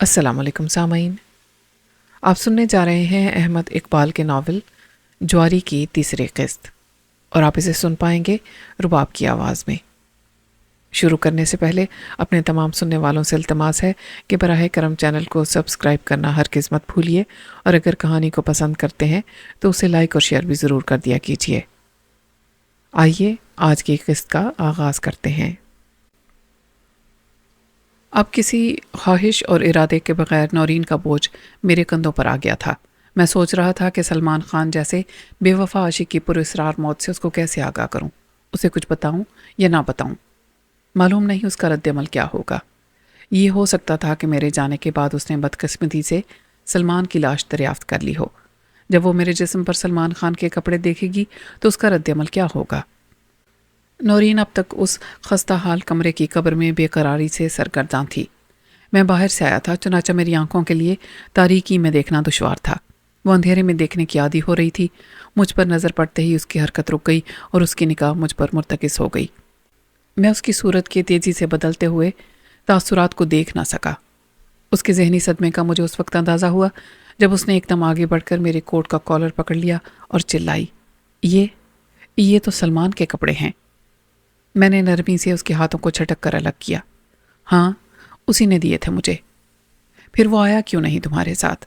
السلام علیکم سامعین، آپ سننے جا رہے ہیں احمد اقبال کے ناول جواری کی تیسری قسط، اور آپ اسے سن پائیں گے رباب کی آواز میں۔ شروع کرنے سے پہلے اپنے تمام سننے والوں سے التماس ہے کہ براہ کرم چینل کو سبسکرائب کرنا ہرگز مت بھولیے، اور اگر کہانی کو پسند کرتے ہیں تو اسے لائک اور شیئر بھی ضرور کر دیا کیجیے۔ آئیے آج کی قسط کا آغاز کرتے ہیں۔ اب کسی خواہش اور ارادے کے بغیر نورین کا بوجھ میرے کندھوں پر آ گیا تھا۔ میں سوچ رہا تھا کہ سلمان خان جیسے بے وفا عاشق کی پراسرار موت سے اس کو کیسے آگاہ کروں، اسے کچھ بتاؤں یا نہ بتاؤں۔ معلوم نہیں اس کا رد عمل کیا ہوگا۔ یہ ہو سکتا تھا کہ میرے جانے کے بعد اس نے بدقسمتی سے سلمان کی لاش دریافت کر لی ہو۔ جب وہ میرے جسم پر سلمان خان کے کپڑے دیکھے گی تو اس کا رد عمل کیا ہوگا؟ نورین اب تک اس خستہ حال کمرے کی قبر میں بے قراری سے سرگرداں تھی۔ میں باہر سے آیا تھا، چنانچہ میری آنکھوں کے لیے تاریکی میں دیکھنا دشوار تھا۔ وہ اندھیرے میں دیکھنے کی عادی ہو رہی تھی۔ مجھ پر نظر پڑتے ہی اس کی حرکت رک گئی اور اس کی نگاہ مجھ پر مرتکز ہو گئی۔ میں اس کی صورت کے تیزی سے بدلتے ہوئے تاثرات کو دیکھ نہ سکا۔ اس کے ذہنی صدمے کا مجھے اس وقت اندازہ ہوا جب اس نے ایک دم آگے بڑھ کر میرے کوٹ کا کالر پکڑ لیا اور چلائی، یہ تو سلمان کے کپڑے ہیں۔ میں نے نرمی سے اس کے ہاتھوں کو جھٹک کر الگ کیا۔ ہاں، اسی نے دیے تھے مجھے۔ پھر وہ آیا کیوں نہیں تمہارے ساتھ؟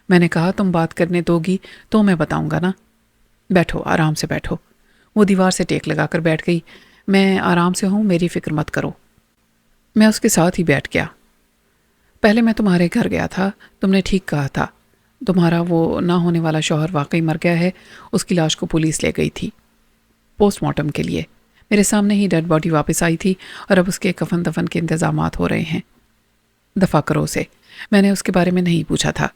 میں نے کہا تم بات کرنے دو گی تو میں بتاؤں گا نا۔ بیٹھو، آرام سے بیٹھو۔ وہ دیوار سے ٹیک لگا کر بیٹھ گئی۔ میں آرام سے ہوں، میری فکر مت کرو۔ میں اس کے ساتھ ہی بیٹھ گیا۔ پہلے میں تمہارے گھر گیا تھا، تم نے ٹھیک کہا تھا، تمہارا وہ نہ ہونے والا شوہر واقعی مر گیا ہے۔ اس کی لاش کو پولیس لے گئی تھی پوسٹ مارٹم کے لیے۔ میرے سامنے ہی ڈیڈ باڈی واپس آئی تھی اور اب اس کے کفن دفن کے انتظامات ہو رہے ہیں۔ دفع کرو اسے، میں نے اس کے بارے میں نہیں پوچھا تھا،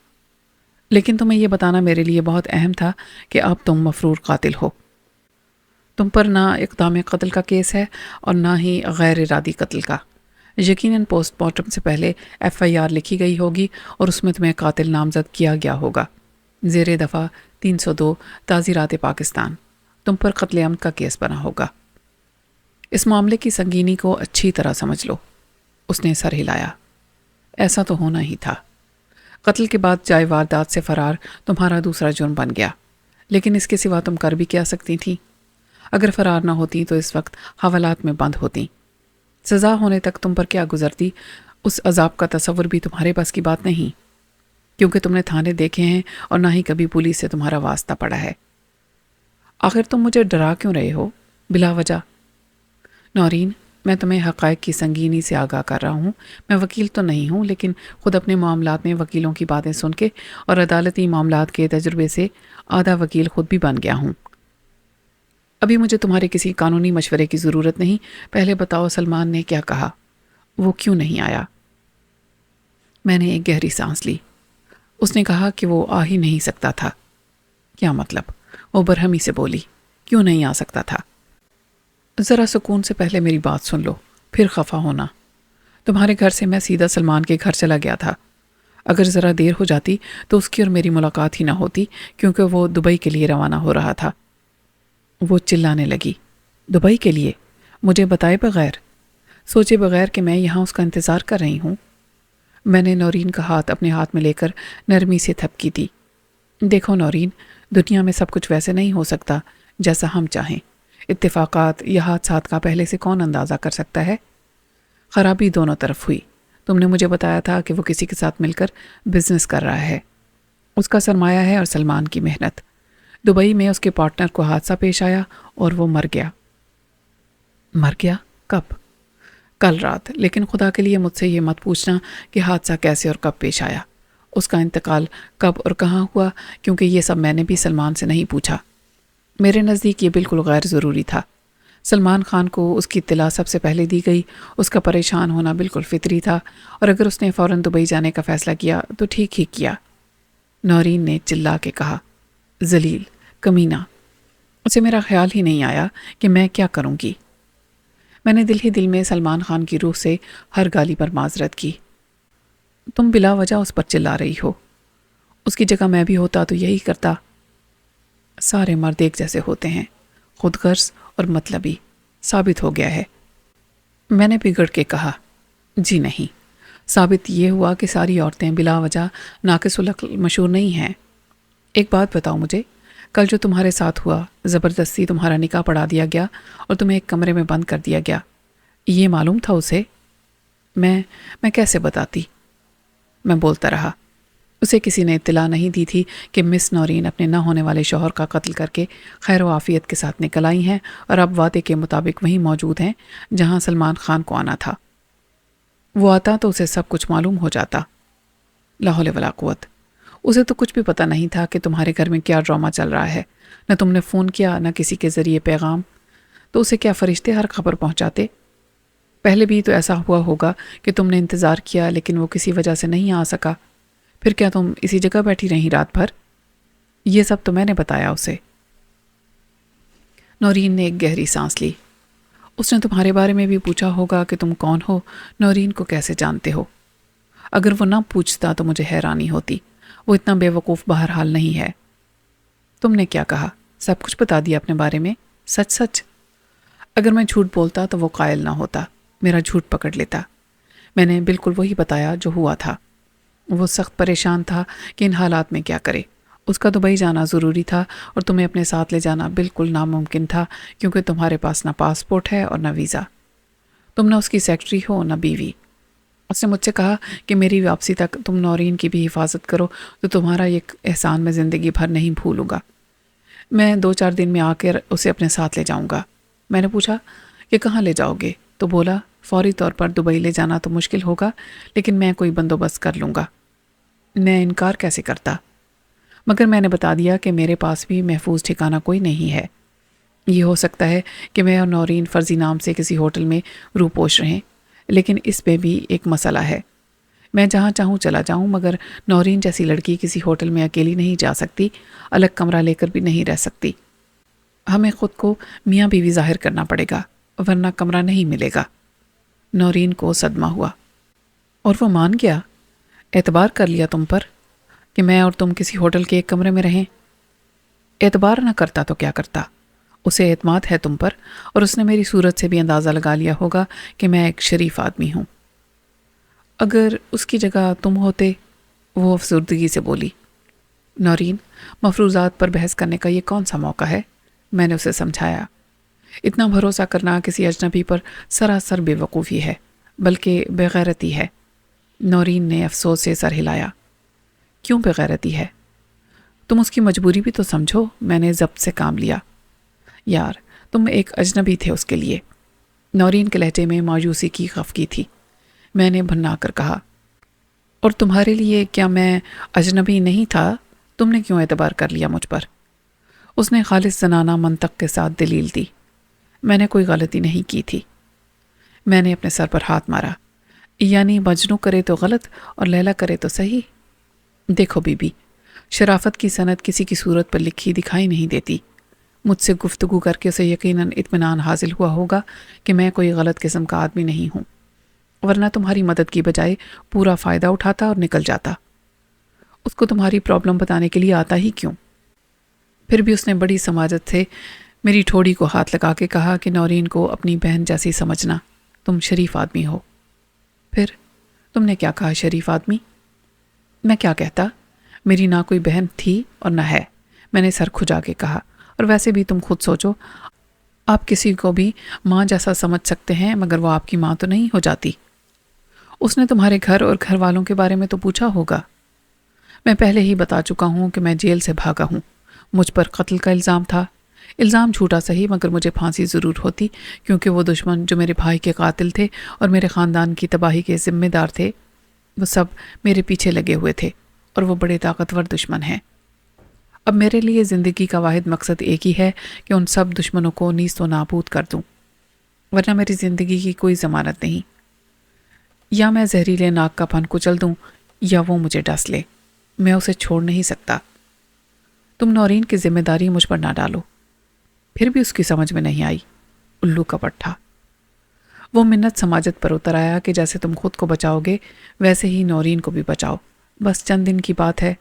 لیکن تمہیں یہ بتانا میرے لیے بہت اہم تھا کہ اب تم مفرور قاتل ہو۔ تم پر نہ اقدام قتل کا کیس ہے اور نہ ہی غیر ارادی قتل کا۔ یقیناً پوسٹ مارٹم سے پہلے FIR لکھی گئی ہوگی اور اس میں تمہیں قاتل نامزد کیا گیا ہوگا۔ زیر دفعہ 302 تعزیرات پاکستان تم پر قتل عمد کا کیس بنا ہوگا۔ اس معاملے کی سنگینی کو اچھی طرح سمجھ لو۔ اس نے سر ہلایا۔ ایسا تو ہونا ہی تھا۔ قتل کے بعد جائے واردات سے فرار تمہارا دوسرا جرم بن گیا، لیکن اس کے سوا تم کر بھی کیا سکتی تھی؟ اگر فرار نہ ہوتی تو اس وقت حوالات میں بند ہوتی۔ سزا ہونے تک تم پر کیا گزرتی، اس عذاب کا تصور بھی تمہارے پاس کی بات نہیں، کیونکہ تم نے تھانے دیکھے ہیں اور نہ ہی کبھی پولیس سے تمہارا واسطہ پڑا ہے۔ آخر تم مجھے ڈرا کیوں رہے ہو بلا وجہ؟ نورین، میں تمہیں حقائق کی سنگینی سے آگاہ کر رہا ہوں۔ میں وکیل تو نہیں ہوں، لیکن خود اپنے معاملات میں وکیلوں کی باتیں سن کے اور عدالتی معاملات کے تجربے سے آدھا وکیل خود بھی بن گیا ہوں۔ ابھی مجھے تمہارے کسی قانونی مشورے کی ضرورت نہیں۔ پہلے بتاؤ سلمان نے کیا کہا؟ وہ کیوں نہیں آیا؟ میں نے ایک گہری سانس لی۔ اس نے کہا کہ وہ آ ہی نہیں سکتا تھا۔ کیا مطلب؟ وہ برہمی سے بولی۔ کیوں نہیں آ سکتا تھا؟ ذرا سکون سے پہلے میری بات سن لو، پھر خفا ہونا۔ تمہارے گھر سے میں سیدھا سلمان کے گھر چلا گیا تھا۔ اگر ذرا دیر ہو جاتی تو اس کی اور میری ملاقات ہی نہ ہوتی، کیونکہ وہ دبئی کے لیے روانہ ہو رہا تھا۔ وہ چلانے لگی۔ دبئی کے لیے؟ مجھے بتائے بغیر، سوچے بغیر کہ میں یہاں اس کا انتظار کر رہی ہوں؟ میں نے نورین کا ہاتھ اپنے ہاتھ میں لے کر نرمی سے تھپکی دی۔ دیکھو نورین، دنیا میں سب کچھ ویسے نہیں ہو سکتا جیسا ہم چاہیں۔ اتفاقات یا حادثات کا پہلے سے کون اندازہ کر سکتا ہے؟ خرابی دونوں طرف ہوئی۔ تم نے مجھے بتایا تھا کہ وہ کسی کے ساتھ مل کر بزنس کر رہا ہے۔ اس کا سرمایہ ہے اور سلمان کی محنت۔ دبئی میں اس کے پارٹنر کو حادثہ پیش آیا اور وہ مر گیا۔ مر گیا؟ کب؟ کل رات۔ لیکن خدا کے لیے مجھ سے یہ مت پوچھنا کہ حادثہ کیسے اور کب پیش آیا، اس کا انتقال کب اور کہاں ہوا، کیونکہ یہ سب میں نے بھی سلمان سے نہیں پوچھا۔ میرے نزدیک یہ بالکل غیر ضروری تھا۔ سلمان خان کو اس کی اطلاع سب سے پہلے دی گئی۔ اس کا پریشان ہونا بالکل فطری تھا، اور اگر اس نے فوراً دبئی جانے کا فیصلہ کیا تو ٹھیک ہی کیا۔ نورین نے چلا کے کہا، ذلیل، کمینہ، اسے میرا خیال ہی نہیں آیا کہ میں کیا کروں گی۔ میں نے دل ہی دل میں سلمان خان کی روح سے ہر گالی پر معذرت کی۔ تم بلا وجہ اس پر چلا رہی ہو۔ اس کی جگہ میں بھی ہوتا تو یہی کرتا۔ سارے مرد ایک جیسے ہوتے ہیں، خود غرض اور مطلبی، ثابت ہو گیا ہے۔ میں نے بگڑ کے کہا، جی نہیں، ثابت یہ ہوا کہ ساری عورتیں بلا وجہ ناقص العقل مشہور نہیں ہیں۔ ایک بات بتاؤ مجھے، کل جو تمہارے ساتھ ہوا، زبردستی تمہارا نکاح پڑھا دیا گیا اور تمہیں ایک کمرے میں بند کر دیا گیا، یہ معلوم تھا اسے؟ میں کیسے بتاتی؟ میں بولتا رہا۔ اسے کسی نے اطلاع نہیں دی تھی کہ مس نورین اپنے نہ ہونے والے شوہر کا قتل کر کے خیر و عافیت کے ساتھ نکل آئی ہیں اور اب وعدے کے مطابق وہیں موجود ہیں جہاں سلمان خان کو آنا تھا۔ وہ آتا تو اسے سب کچھ معلوم ہو جاتا۔ لا حول ولا قوت۔ اسے تو کچھ بھی پتہ نہیں تھا کہ تمہارے گھر میں کیا ڈرامہ چل رہا ہے، نہ تم نے فون کیا نہ کسی کے ذریعے پیغام، تو اسے کیا فرشتے ہر خبر پہنچاتے؟ پہلے بھی تو ایسا ہوا ہوگا کہ تم نے انتظار کیا لیکن وہ کسی وجہ سے نہیں آ سکا، پھر کیا تم اسی جگہ بیٹھی رہیں رات بھر؟ یہ سب تو میں نے بتایا اسے۔ نورین نے ایک گہری سانس لی۔ اس نے تمہارے بارے میں بھی پوچھا ہوگا کہ تم کون ہو، نورین کو کیسے جانتے ہو؟ اگر وہ نہ پوچھتا تو مجھے حیرانی ہوتی، وہ اتنا بے وقوف بہرحال نہیں ہے۔ تم نے کیا کہا؟ سب کچھ بتا دیا اپنے بارے میں؟ سچ سچ؟ اگر میں جھوٹ بولتا تو وہ قائل نہ ہوتا، میرا جھوٹ پکڑ لیتا۔ میں نے بالکل وہی بتایا جو ہوا تھا۔ وہ سخت پریشان تھا کہ ان حالات میں کیا کرے۔ اس کا دبئی جانا ضروری تھا اور تمہیں اپنے ساتھ لے جانا بالکل ناممکن تھا کیونکہ تمہارے پاس نہ پاسپورٹ ہے اور نہ ویزا۔ تم نہ اس کی سیکرٹری ہو نہ بیوی۔ اس نے مجھ سے کہا کہ میری واپسی تک تم نورین کی بھی حفاظت کرو تو تمہارا یہ احسان میں زندگی بھر نہیں بھولوں گا۔ میں 2-4 دن میں آ کر اسے اپنے ساتھ لے جاؤں گا۔ میں نے پوچھا کہ کہاں لے جاؤ گے؟ تو بولا فوری طور پر دبئی لے جانا تو مشکل ہوگا لیکن میں کوئی بندوبست کر لوں گا۔ میں انکار کیسے کرتا؟ مگر میں نے بتا دیا کہ میرے پاس بھی محفوظ ٹھکانہ کوئی نہیں ہے۔ یہ ہو سکتا ہے کہ میں اور نورین فرضی نام سے کسی ہوٹل میں روپوش رہیں، لیکن اس پہ بھی ایک مسئلہ ہے۔ میں جہاں چاہوں چلا جاؤں مگر نورین جیسی لڑکی کسی ہوٹل میں اکیلی نہیں جا سکتی، الگ کمرہ لے کر بھی نہیں رہ سکتی۔ ہمیں خود کو میاں بیوی ظاہر کرنا پڑے گا ورنہ کمرہ نہیں ملے گا۔ نورین کو صدمہ ہوا اور وہ مان گیا؟ اعتبار کر لیا تم پر کہ میں اور تم کسی ہوٹل کے ایک کمرے میں رہیں؟ اعتبار نہ کرتا تو کیا کرتا؟ اسے اعتماد ہے تم پر اور اس نے میری صورت سے بھی اندازہ لگا لیا ہوگا کہ میں ایک شریف آدمی ہوں۔ اگر اس کی جگہ تم ہوتے، وہ افسردگی سے بولی۔ نورین، مفروضات پر بحث کرنے کا یہ کون سا موقع ہے؟ میں نے اسے سمجھایا۔ اتنا بھروسہ کرنا کسی اجنبی پر سراسر بے وقوفی ہے، بلکہ بے غیرتی ہے۔ نورین نے افسوس سے سر ہلایا۔ کیوں بے غیرتی ہے؟ تم اس کی مجبوری بھی تو سمجھو۔ میں نے ضبط سے کام لیا۔ یار، تم ایک اجنبی تھے اس کے لیے۔ نورین کے لہجے میں مایوسی کی خفگی تھی۔ میں نے بھنا کر کہا، اور تمہارے لیے کیا میں اجنبی نہیں تھا؟ تم نے کیوں اعتبار کر لیا مجھ پر؟ اس نے خالص زنانہ منطق کے ساتھ دلیل دی۔ میں نے کوئی غلطی نہیں کی تھی۔ میں نے اپنے سر پر ہاتھ مارا۔ یعنی مجنو کرے تو غلط اور لیلا کرے تو صحیح؟ دیکھو بی بی، شرافت کی سند کسی کی صورت پر لکھی دکھائی نہیں دیتی۔ مجھ سے گفتگو کر کے اسے یقیناً اطمینان حاصل ہوا ہوگا کہ میں کوئی غلط قسم کا آدمی نہیں ہوں، ورنہ تمہاری مدد کی بجائے پورا فائدہ اٹھاتا اور نکل جاتا۔ اس کو تمہاری پرابلم بتانے کے لیے آتا ہی کیوں؟ پھر بھی اس نے بڑی سماجت سے میری ٹھوڑی کو ہاتھ لگا کے کہا کہ نورین کو اپنی بہن جیسی سمجھنا، تم شریف آدمی ہو۔ پھر تم نے کیا کہا؟ شریف آدمی؟ میں کیا کہتا؟ میری نہ کوئی بہن تھی اور نہ ہے، میں نے سر کھجا کے کہا۔ اور ویسے بھی تم خود سوچو، آپ کسی کو بھی ماں جیسا سمجھ سکتے ہیں مگر وہ آپ کی ماں تو نہیں ہو جاتی۔ اس نے تمہارے گھر اور گھر والوں کے بارے میں تو پوچھا ہوگا۔ میں پہلے ہی بتا چکا ہوں کہ میں جیل سے بھاگا ہوں۔ مجھ پر قتل کا الزام تھا۔ الزام جھوٹا صحیح مگر مجھے پھانسی ضرور ہوتی کیونکہ وہ دشمن جو میرے بھائی کے قاتل تھے اور میرے خاندان کی تباہی کے ذمہ دار تھے، وہ سب میرے پیچھے لگے ہوئے تھے اور وہ بڑے طاقتور دشمن ہیں۔ اب میرے لیے زندگی کا واحد مقصد ایک ہی ہے کہ ان سب دشمنوں کو نیست و نابود کر دوں، ورنہ میری زندگی کی کوئی ضمانت نہیں۔ یا میں زہریلے ناک کا پھن کچل دوں یا وہ مجھے ڈس لے، میں اسے چھوڑ نہیں سکتا۔ تم نورین کی ذمہ داری مجھ پر نہ ڈالو۔ پھر بھی اس کی سمجھ میں نہیں آئی۔ الو کا پٹھا۔ وہ منت سماجت پر اتر آیا کہ جیسے تم خود کو بچاؤ گے ویسے ہی نورین کو بھی بچاؤ، بس چند دن کی بات ہے۔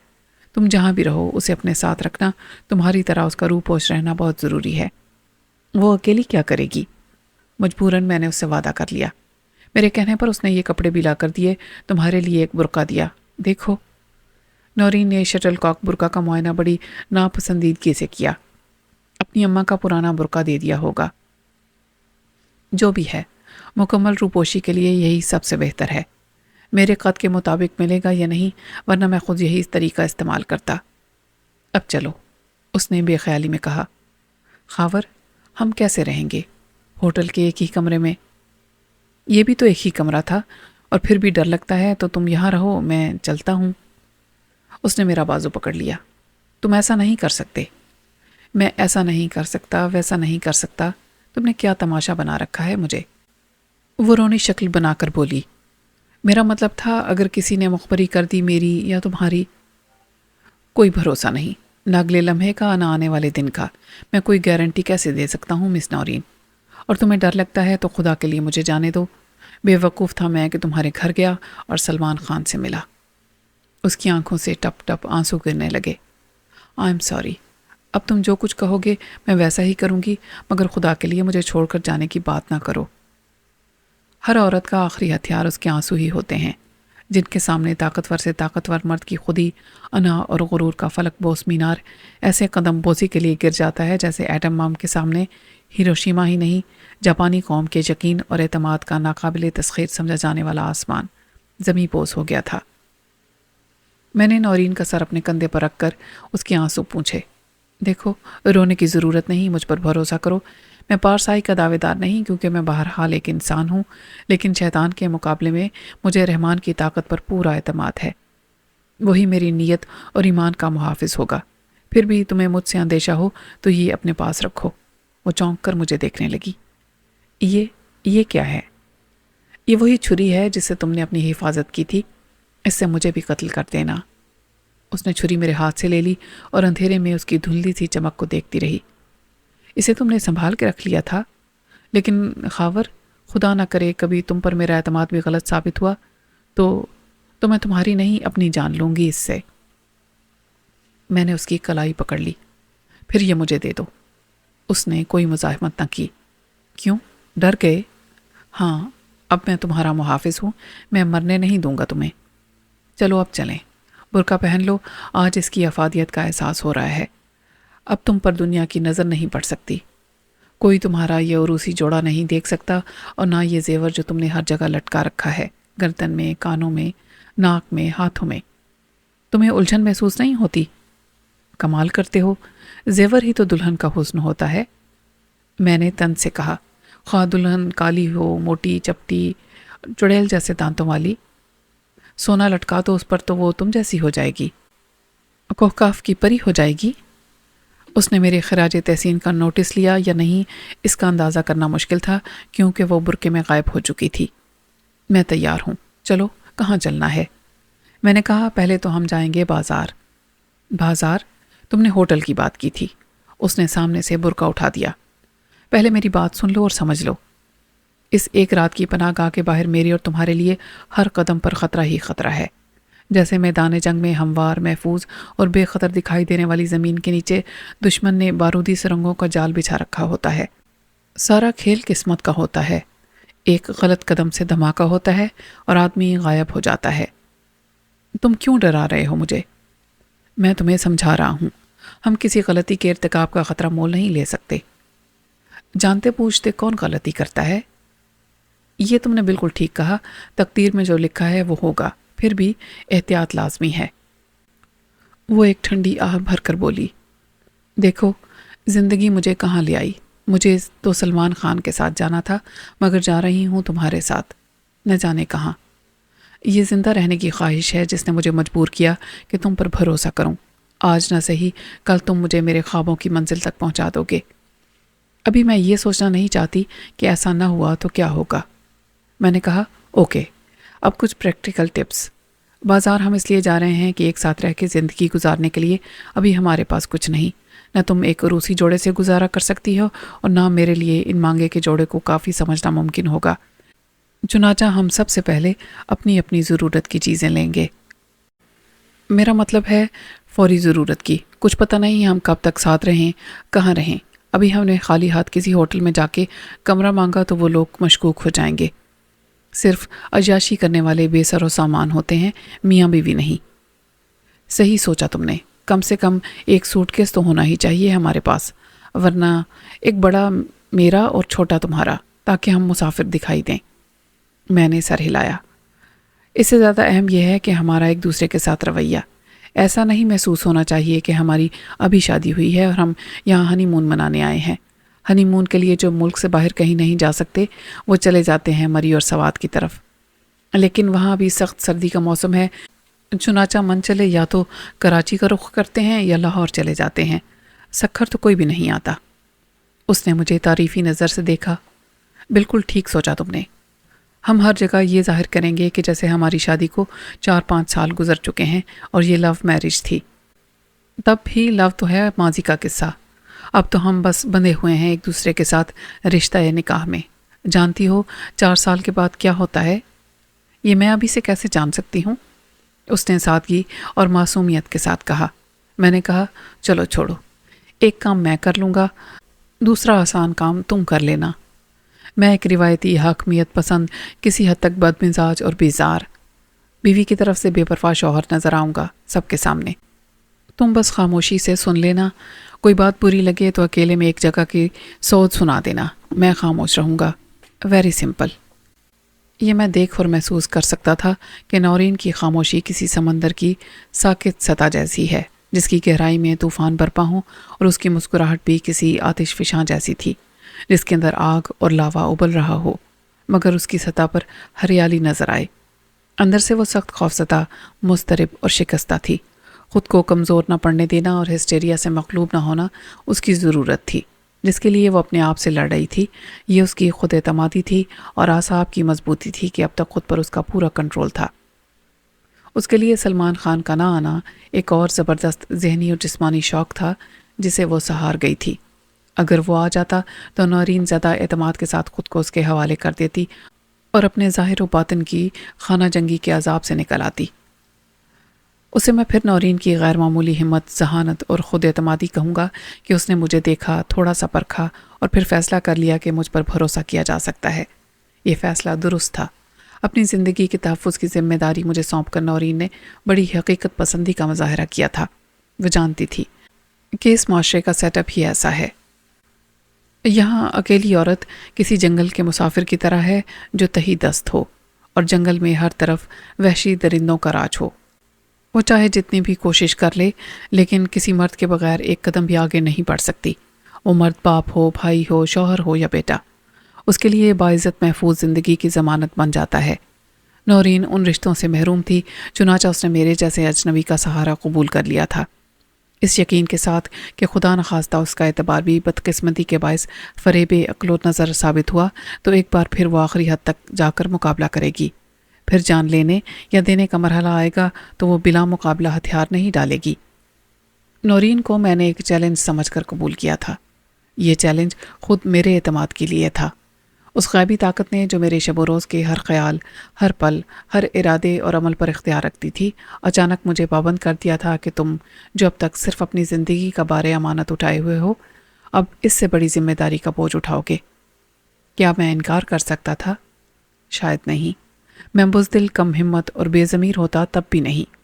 تم جہاں بھی رہو اسے اپنے ساتھ رکھنا، تمہاری طرح اس کا روح پوش رہنا بہت ضروری ہے۔ وہ اکیلی کیا کرے گی؟ مجبوراً میں نے اس سے وعدہ کر لیا۔ میرے کہنے پر اس نے یہ کپڑے بھی لا کر دیے، تمہارے لیے ایک برقع دیا، دیکھو۔ نورین نے شٹل کاک برقع کا معائنہ بڑی ناپسندیدگی سے کیا۔ اپنی اماں کا پرانا برقع دے دیا ہوگا۔ جو بھی ہے، مکمل روپوشی کے لیے یہی سب سے بہتر ہے۔ میرے قد کے مطابق ملے گا یا نہیں، ورنہ میں خود یہی طریقہ استعمال کرتا۔ اب چلو، اس نے بے خیالی میں کہا۔ خاور، ہم کیسے رہیں گے ہوٹل کے ایک ہی کمرے میں؟ یہ بھی تو ایک ہی کمرہ تھا، اور پھر بھی ڈر لگتا ہے، تو تم یہاں رہو، میں چلتا ہوں۔ اس نے میرا بازو پکڑ لیا۔ تم ایسا نہیں کر سکتے۔ میں ایسا نہیں کر سکتا، ویسا نہیں کر سکتا، تم نے کیا تماشا بنا رکھا ہے مجھے؟ وہ رونی شکل بنا کر بولی۔ میرا مطلب تھا اگر کسی نے مخبری کر دی میری یا تمہاری۔ کوئی بھروسہ نہیں، نہ اگلے لمحے کا نہ آنے والے دن کا۔ میں کوئی گارنٹی کیسے دے سکتا ہوں مس نورین؟ اور تمہیں ڈر لگتا ہے تو خدا کے لیے مجھے جانے دو۔ بے وقوف تھا میں کہ تمہارے گھر گیا اور سلمان خان سے ملا۔ اس کی آنکھوں سے ٹپ ٹپ آنسو گرنے لگے۔ آئی ایم سوری، اب تم جو کچھ کہو گے میں ویسا ہی کروں گی، مگر خدا کے لیے مجھے چھوڑ کر جانے کی بات نہ کرو۔ ہر عورت کا آخری ہتھیار اس کے آنسو ہی ہوتے ہیں، جن کے سامنے طاقتور سے طاقتور مرد کی خودی، انا اور غرور کا فلک بوس مینار ایسے قدم بوسی کے لیے گر جاتا ہے جیسے ایٹم بم کے سامنے ہیروشیما ہی نہیں، جاپانی قوم کے یقین اور اعتماد کا ناقابل تسخیر سمجھا جانے والا آسمان زمیں پوش ہو گیا تھا۔ میں نے نورین کا سر اپنے کندھے پر رکھ کر اس کے آنسو پونچھے۔ دیکھو، رونے کی ضرورت نہیں، مجھ پر بھروسہ کرو۔ میں پارسائی کا دعوے دار نہیں، کیونکہ میں بہرحال ایک انسان ہوں، لیکن شیطان کے مقابلے میں مجھے رحمان کی طاقت پر پورا اعتماد ہے۔ وہی میری نیت اور ایمان کا محافظ ہوگا۔ پھر بھی تمہیں مجھ سے اندیشہ ہو تو یہ اپنے پاس رکھو۔ وہ چونک کر مجھے دیکھنے لگی۔ یہ کیا ہے؟ یہ وہی چھری ہے جس سے تم نے اپنی حفاظت کی تھی، اس سے مجھے بھی قتل کر دینا۔ اس نے چھری میرے ہاتھ سے لے لی اور اندھیرے میں اس کی دھندلی سی چمک کو دیکھتی رہی۔ اسے تم نے سنبھال کے رکھ لیا تھا، لیکن خاور، خدا نہ کرے کبھی تم پر میرا اعتماد بھی غلط ثابت ہوا تو میں تمہاری نہیں اپنی جان لوں گی اس سے۔ میں نے اس کی کلائی پکڑ لی۔ پھر یہ مجھے دے دو۔ اس نے کوئی مزاحمت نہ کی۔ کیوں؟ ڈر گئے؟ ہاں، اب میں تمہارا محافظ ہوں، میں مرنے نہیں دوں گا تمہیں۔ چلو اب چلیں، برقع پہن لو، آج اس کی افادیت کا احساس ہو رہا ہے۔ اب تم پر دنیا کی نظر نہیں پڑ سکتی، کوئی تمہارا یہ عروسی جوڑا نہیں دیکھ سکتا، اور نہ یہ زیور جو تم نے ہر جگہ لٹکا رکھا ہے، گردن میں، کانوں میں، ناک میں، ہاتھوں میں۔ تمہیں الجھن محسوس نہیں ہوتی؟ کمال کرتے ہو، زیور ہی تو دلہن کا حسن ہوتا ہے۔ میں نے تن سے کہا، خواہ دلہن کالی ہو، موٹی، چپٹی، چڑیل جیسے دانتوں والی، سونا لٹکا دو اس پر تو وہ تم جیسی ہو جائے گی، کوہکاف کی پری ہو جائے گی۔ اس نے میرے خراج تحسین کا نوٹس لیا یا نہیں اس کا اندازہ کرنا مشکل تھا، کیونکہ وہ برقعے میں غائب ہو چکی تھی۔ میں تیار ہوں، چلو، کہاں چلنا ہے؟ میں نے کہا، پہلے تو ہم جائیں گے بازار۔ بازار؟ تم نے ہوٹل کی بات کی تھی۔ اس نے سامنے سے برقع اٹھا دیا۔ پہلے میری بات سن لو اور سمجھ لو، اس ایک رات کی پناہ گاہ کے باہر میرے اور تمہارے لیے ہر قدم پر خطرہ ہی خطرہ ہے۔ جیسے میدان جنگ میں ہموار، محفوظ اور بے خطر دکھائی دینے والی زمین کے نیچے دشمن نے بارودی سرنگوں کا جال بچھا رکھا ہوتا ہے۔ سارا کھیل قسمت کا ہوتا ہے، ایک غلط قدم سے دھماکہ ہوتا ہے اور آدمی غائب ہو جاتا ہے۔ تم کیوں ڈرا رہے ہو مجھے؟ میں تمہیں سمجھا رہا ہوں، ہم کسی غلطی کے ارتکاب کا خطرہ مول نہیں لے سکتے۔ جانتے پوچھتے کون غلطی کرتا ہے؟ یہ تم نے بالکل ٹھیک کہا، تقدیر میں جو لکھا ہے وہ ہوگا، پھر بھی احتیاط لازمی ہے۔ وہ ایک ٹھنڈی آہ بھر کر بولی، دیکھو، زندگی مجھے کہاں لے آئی؟ مجھے تو سلمان خان کے ساتھ جانا تھا، مگر جا رہی ہوں تمہارے ساتھ، نہ جانے کہاں۔ یہ زندہ رہنے کی خواہش ہے جس نے مجھے مجبور کیا کہ تم پر بھروسہ کروں۔ آج نہ صحیح، کل تم مجھے میرے خوابوں کی منزل تک پہنچا دو گے۔ ابھی میں یہ سوچنا نہیں چاہتی کہ ایسا نہ ہوا تو کیا ہوگا۔ میں نے کہا، اوکے، اب کچھ پریکٹیکل ٹپس۔ بازار ہم اس لیے جا رہے ہیں کہ ایک ساتھ رہ کے زندگی گزارنے کے لیے ابھی ہمارے پاس کچھ نہیں، نہ تم ایک روسی جوڑے سے گزارا کر سکتی ہو اور نہ میرے لیے ان مانگے کے جوڑے کو کافی سمجھنا ممکن ہوگا۔ چنانچہ ہم سب سے پہلے اپنی اپنی ضرورت کی چیزیں لیں گے۔ میرا مطلب ہے فوری ضرورت کی۔ کچھ پتہ نہیں ہم کب تک ساتھ رہیں، کہاں رہیں۔ ابھی ہم نے خالی ہاتھ کسی ہوٹل میں جا کے کمرہ مانگا تو وہ لوگ مشکوک ہو جائیں گے۔ صرف عیاشی کرنے والے بے سر و سامان ہوتے ہیں، میاں بیوی نہیں۔ صحیح سوچا تم نے، کم سے کم ایک سوٹ کیس تو ہونا ہی چاہیے ہمارے پاس، ورنہ ایک بڑا میرا اور چھوٹا تمہارا، تاکہ ہم مسافر دکھائی دیں۔ میں نے سر ہلایا۔ اس سے زیادہ اہم یہ ہے کہ ہمارا ایک دوسرے کے ساتھ رویہ ایسا نہیں محسوس ہونا چاہیے کہ ہماری ابھی شادی ہوئی ہے اور ہم یہاں ہنی مون منانے آئے ہیں۔ ہنی مون کے لیے جو ملک سے باہر کہیں نہیں جا سکتے وہ چلے جاتے ہیں مری اور سوات کی طرف، لیکن وہاں بھی سخت سردی کا موسم ہے، چنانچہ من چلے یا تو کراچی کا رخ کرتے ہیں یا لاہور چلے جاتے ہیں، سکھر تو کوئی بھی نہیں آتا۔ اس نے مجھے تعریفی نظر سے دیکھا۔ بالکل ٹھیک سوچا تم نے، ہم ہر جگہ یہ ظاہر کریں گے کہ جیسے ہماری شادی کو 4-5 سال گزر چکے ہیں اور یہ لو میرج تھی۔ تب بھی لو تو ہے ماضی کا قصہ، اب تو ہم بس بندھے ہوئے ہیں ایک دوسرے کے ساتھ رشتہ نکاح میں۔ جانتی ہو 4 سال کے بعد کیا ہوتا ہے؟ یہ میں ابھی سے کیسے جان سکتی ہوں؟ اس نے سادگی اور معصومیت کے ساتھ کہا۔ میں نے کہا چلو چھوڑو، ایک کام میں کر لوں گا، دوسرا آسان کام تم کر لینا۔ میں ایک روایتی حاکمیت پسند، کسی حد تک بدمزاج اور بیزار بیوی کی طرف سے بے پرواہ شوہر نظر آؤں گا سب کے سامنے۔ تم بس خاموشی سے سن لینا، کوئی بات بری لگے تو اکیلے میں ایک جگہ کی سود سنا دینا، میں خاموش رہوں گا۔ Very simple. یہ میں دیکھ اور محسوس کر سکتا تھا کہ نورین کی خاموشی کسی سمندر کی ساکت سطح جیسی ہے جس کی گہرائی میں طوفان برپا ہوں، اور اس کی مسکراہٹ بھی کسی آتش فشاں جیسی تھی جس کے اندر آگ اور لاوا ابل رہا ہو، مگر اس کی سطح پر ہریالی نظر آئے۔ اندر سے وہ سخت خوفزدہ، مضطرب اور شکستہ تھی۔ خود کو کمزور نہ پڑنے دینا اور ہسٹیریا سے مغلوب نہ ہونا اس کی ضرورت تھی، جس کے لیے وہ اپنے آپ سے لڑ رہی تھی۔ یہ اس کی خود اعتمادی تھی اور اعصاب کی مضبوطی تھی کہ اب تک خود پر اس کا پورا کنٹرول تھا۔ اس کے لیے سلمان خان کا نہ آنا ایک اور زبردست ذہنی اور جسمانی شوق تھا جسے وہ سہار گئی تھی۔ اگر وہ آ جاتا تو نورین زیادہ اعتماد کے ساتھ خود کو اس کے حوالے کر دیتی اور اپنے ظاہر و باطن کی خانہ جنگی کے عذاب سے نکل آتی۔ اسے میں پھر نورین کی غیر معمولی ہمت، ذہانت اور خود اعتمادی کہوں گا کہ اس نے مجھے دیکھا، تھوڑا سا پرکھا اور پھر فیصلہ کر لیا کہ مجھ پر بھروسہ کیا جا سکتا ہے۔ یہ فیصلہ درست تھا۔ اپنی زندگی کے تحفظ کی ذمہ داری مجھے سونپ کر نورین نے بڑی حقیقت پسندی کا مظاہرہ کیا تھا۔ وہ جانتی تھی کہ اس معاشرے کا سیٹ اپ ہی ایسا ہے۔ یہاں اکیلی عورت کسی جنگل کے مسافر کی طرح ہے جو تہی دست ہو، اور جنگل میں ہر طرف وحشی درندوں کا راج ہو۔ وہ چاہے جتنی بھی کوشش کر لے لیکن کسی مرد کے بغیر ایک قدم بھی آگے نہیں بڑھ سکتی۔ وہ مرد باپ ہو، بھائی ہو، شوہر ہو یا بیٹا، اس کے لیے باعزت محفوظ زندگی کی ضمانت بن جاتا ہے۔ نورین ان رشتوں سے محروم تھی، چنانچہ اس نے میرے جیسے اجنبی کا سہارا قبول کر لیا تھا، اس یقین کے ساتھ کہ خدا نخواستہ اس کا اعتبار بھی بدقسمتی کے باعث فریب عقل و نظر ثابت ہوا تو ایک بار پھر وہ آخری حد تک جا کر مقابلہ کرے گی۔ پھر جان لینے یا دینے کا مرحلہ آئے گا تو وہ بلا مقابلہ ہتھیار نہیں ڈالے گی۔ نورین کو میں نے ایک چیلنج سمجھ کر قبول کیا تھا۔ یہ چیلنج خود میرے اعتماد کے لیے تھا۔ اس غیبی طاقت نے جو میرے شب و روز کے ہر خیال، ہر پل، ہر ارادے اور عمل پر اختیار رکھتی تھی، اچانک مجھے پابند کر دیا تھا کہ تم جو اب تک صرف اپنی زندگی کا بار امانت اٹھائے ہوئے ہو، اب اس سے بڑی ذمہ داری کا بوجھ اٹھاؤ گے۔ کیا میں انکار کر سکتا تھا؟ شاید نہیں۔ میں بزدل، کم ہمت اور بے ضمیر ہوتا تب بھی نہیں۔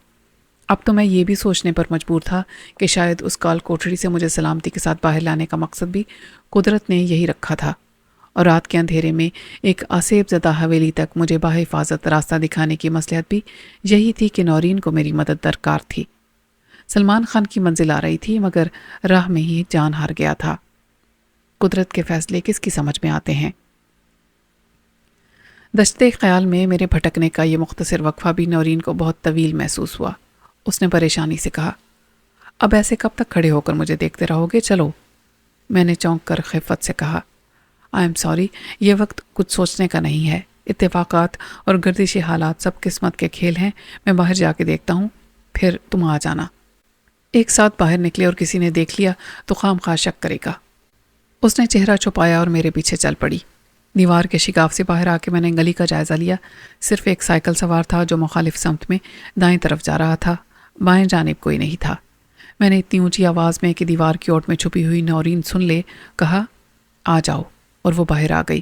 اب تو میں یہ بھی سوچنے پر مجبور تھا کہ شاید اس کال کوٹھری سے مجھے سلامتی کے ساتھ باہر لانے کا مقصد بھی قدرت نے یہی رکھا تھا، اور رات کے اندھیرے میں ایک آسیب زدہ حویلی تک مجھے بحفاظت راستہ دکھانے کی مصلحت بھی یہی تھی کہ نورین کو میری مدد درکار تھی۔ سلمان خان کی منزل آ رہی تھی مگر راہ میں ہی جان ہار گیا تھا۔ قدرت کے فیصلے کس کی سمجھ میں آتے ہیں؟ دشتے خیال میں میرے بھٹکنے کا یہ مختصر وقفہ بھی نورین کو بہت طویل محسوس ہوا۔ اس نے پریشانی سے کہا، اب ایسے کب تک کھڑے ہو کر مجھے دیکھتے رہو گے؟ چلو۔ میں نے چونک کر خفت سے کہا، آئی ایم سوری، یہ وقت کچھ سوچنے کا نہیں ہے۔ اتفاقات اور گردشی حالات سب قسمت کے کھیل ہیں، میں باہر جا کے دیکھتا ہوں، پھر تم آ جانا۔ ایک ساتھ باہر نکلے اور کسی نے دیکھ لیا تو خام خواہ شک کرے گا۔ اس نے چہرہ چھپایا اور میرے پیچھے چل پڑی۔ دیوار کے شگاف سے باہر آ کے میں نے گلی کا جائزہ لیا۔ صرف ایک سائیکل سوار تھا جو مخالف سمت میں دائیں طرف جا رہا تھا، بائیں جانب کوئی نہیں تھا۔ میں نے اتنی اونچی آواز میں کہ دیوار کی اوٹ میں چھپی ہوئی نورین سن لے کہا، آ جاؤ، اور وہ باہر آ گئی۔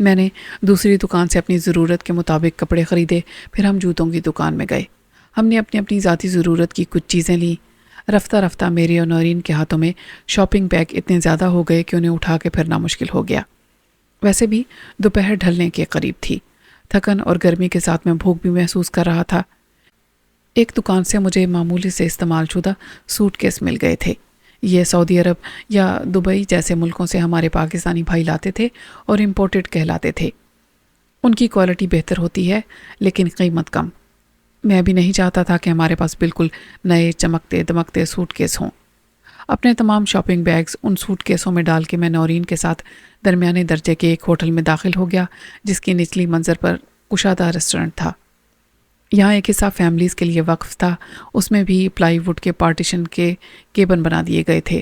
میں نے دوسری دکان سے اپنی ضرورت کے مطابق کپڑے خریدے، پھر ہم جوتوں کی دکان میں گئے۔ ہم نے اپنی ذاتی ضرورت کی کچھ چیزیں لیں۔ رفتہ رفتہ میری اور نورین کے ہاتھوں میں شاپنگ بیگ اتنے زیادہ ہو گئے کہ انہیں اٹھا کے پھرنا مشکل ہو گیا۔ ویسے بھی دوپہر ڈھلنے کے قریب تھی۔ تھکن اور گرمی کے ساتھ میں بھوک بھی محسوس کر رہا تھا۔ ایک دکان سے مجھے معمولی سے استعمال شدہ سوٹ کیس مل گئے تھے۔ یہ سعودی عرب یا دبئی جیسے ملکوں سے ہمارے پاکستانی بھائی لاتے تھے اور امپورٹڈ کہلاتے تھے۔ ان کی کوالٹی بہتر ہوتی ہے لیکن قیمت کم۔ میں بھی نہیں چاہتا تھا کہ ہمارے پاس بالکل نئے چمکتے دمکتے سوٹ کیس ہوں۔ اپنے تمام شاپنگ بیگز ان سوٹ کیسوں میں ڈال کے میں نورین کے ساتھ درمیانے درجے کے ایک ہوٹل میں داخل ہو گیا جس کی نچلی منزل پر کشادہ ریسٹورنٹ تھا۔ یہاں ایک حصہ فیملیز کے لیے وقف تھا، اس میں بھی پلائی ووڈ کے پارٹیشن کے کیبن بنا دیے گئے تھے۔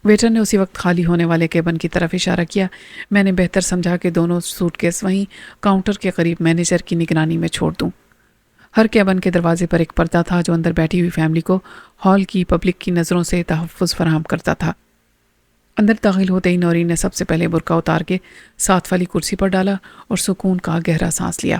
ویٹر نے اسی وقت خالی ہونے والے کیبن کی طرف اشارہ کیا۔ میں نے بہتر سمجھا کہ دونوں سوٹ کیس وہیں کاؤنٹر کے قریب مینیجر کی نگرانی میں چھوڑ دوں۔ ہر کیبن کے دروازے پر ایک پردہ تھا جو اندر بیٹھی ہوئی فیملی کو ہال کی پبلک کی نظروں سے تحفظ فراہم کرتا تھا۔ اندر داخل ہوتے ہی نورین نے سب سے پہلے برقع اتار کے ساتھ والی کرسی پر ڈالا اور سکون کا گہرا سانس لیا۔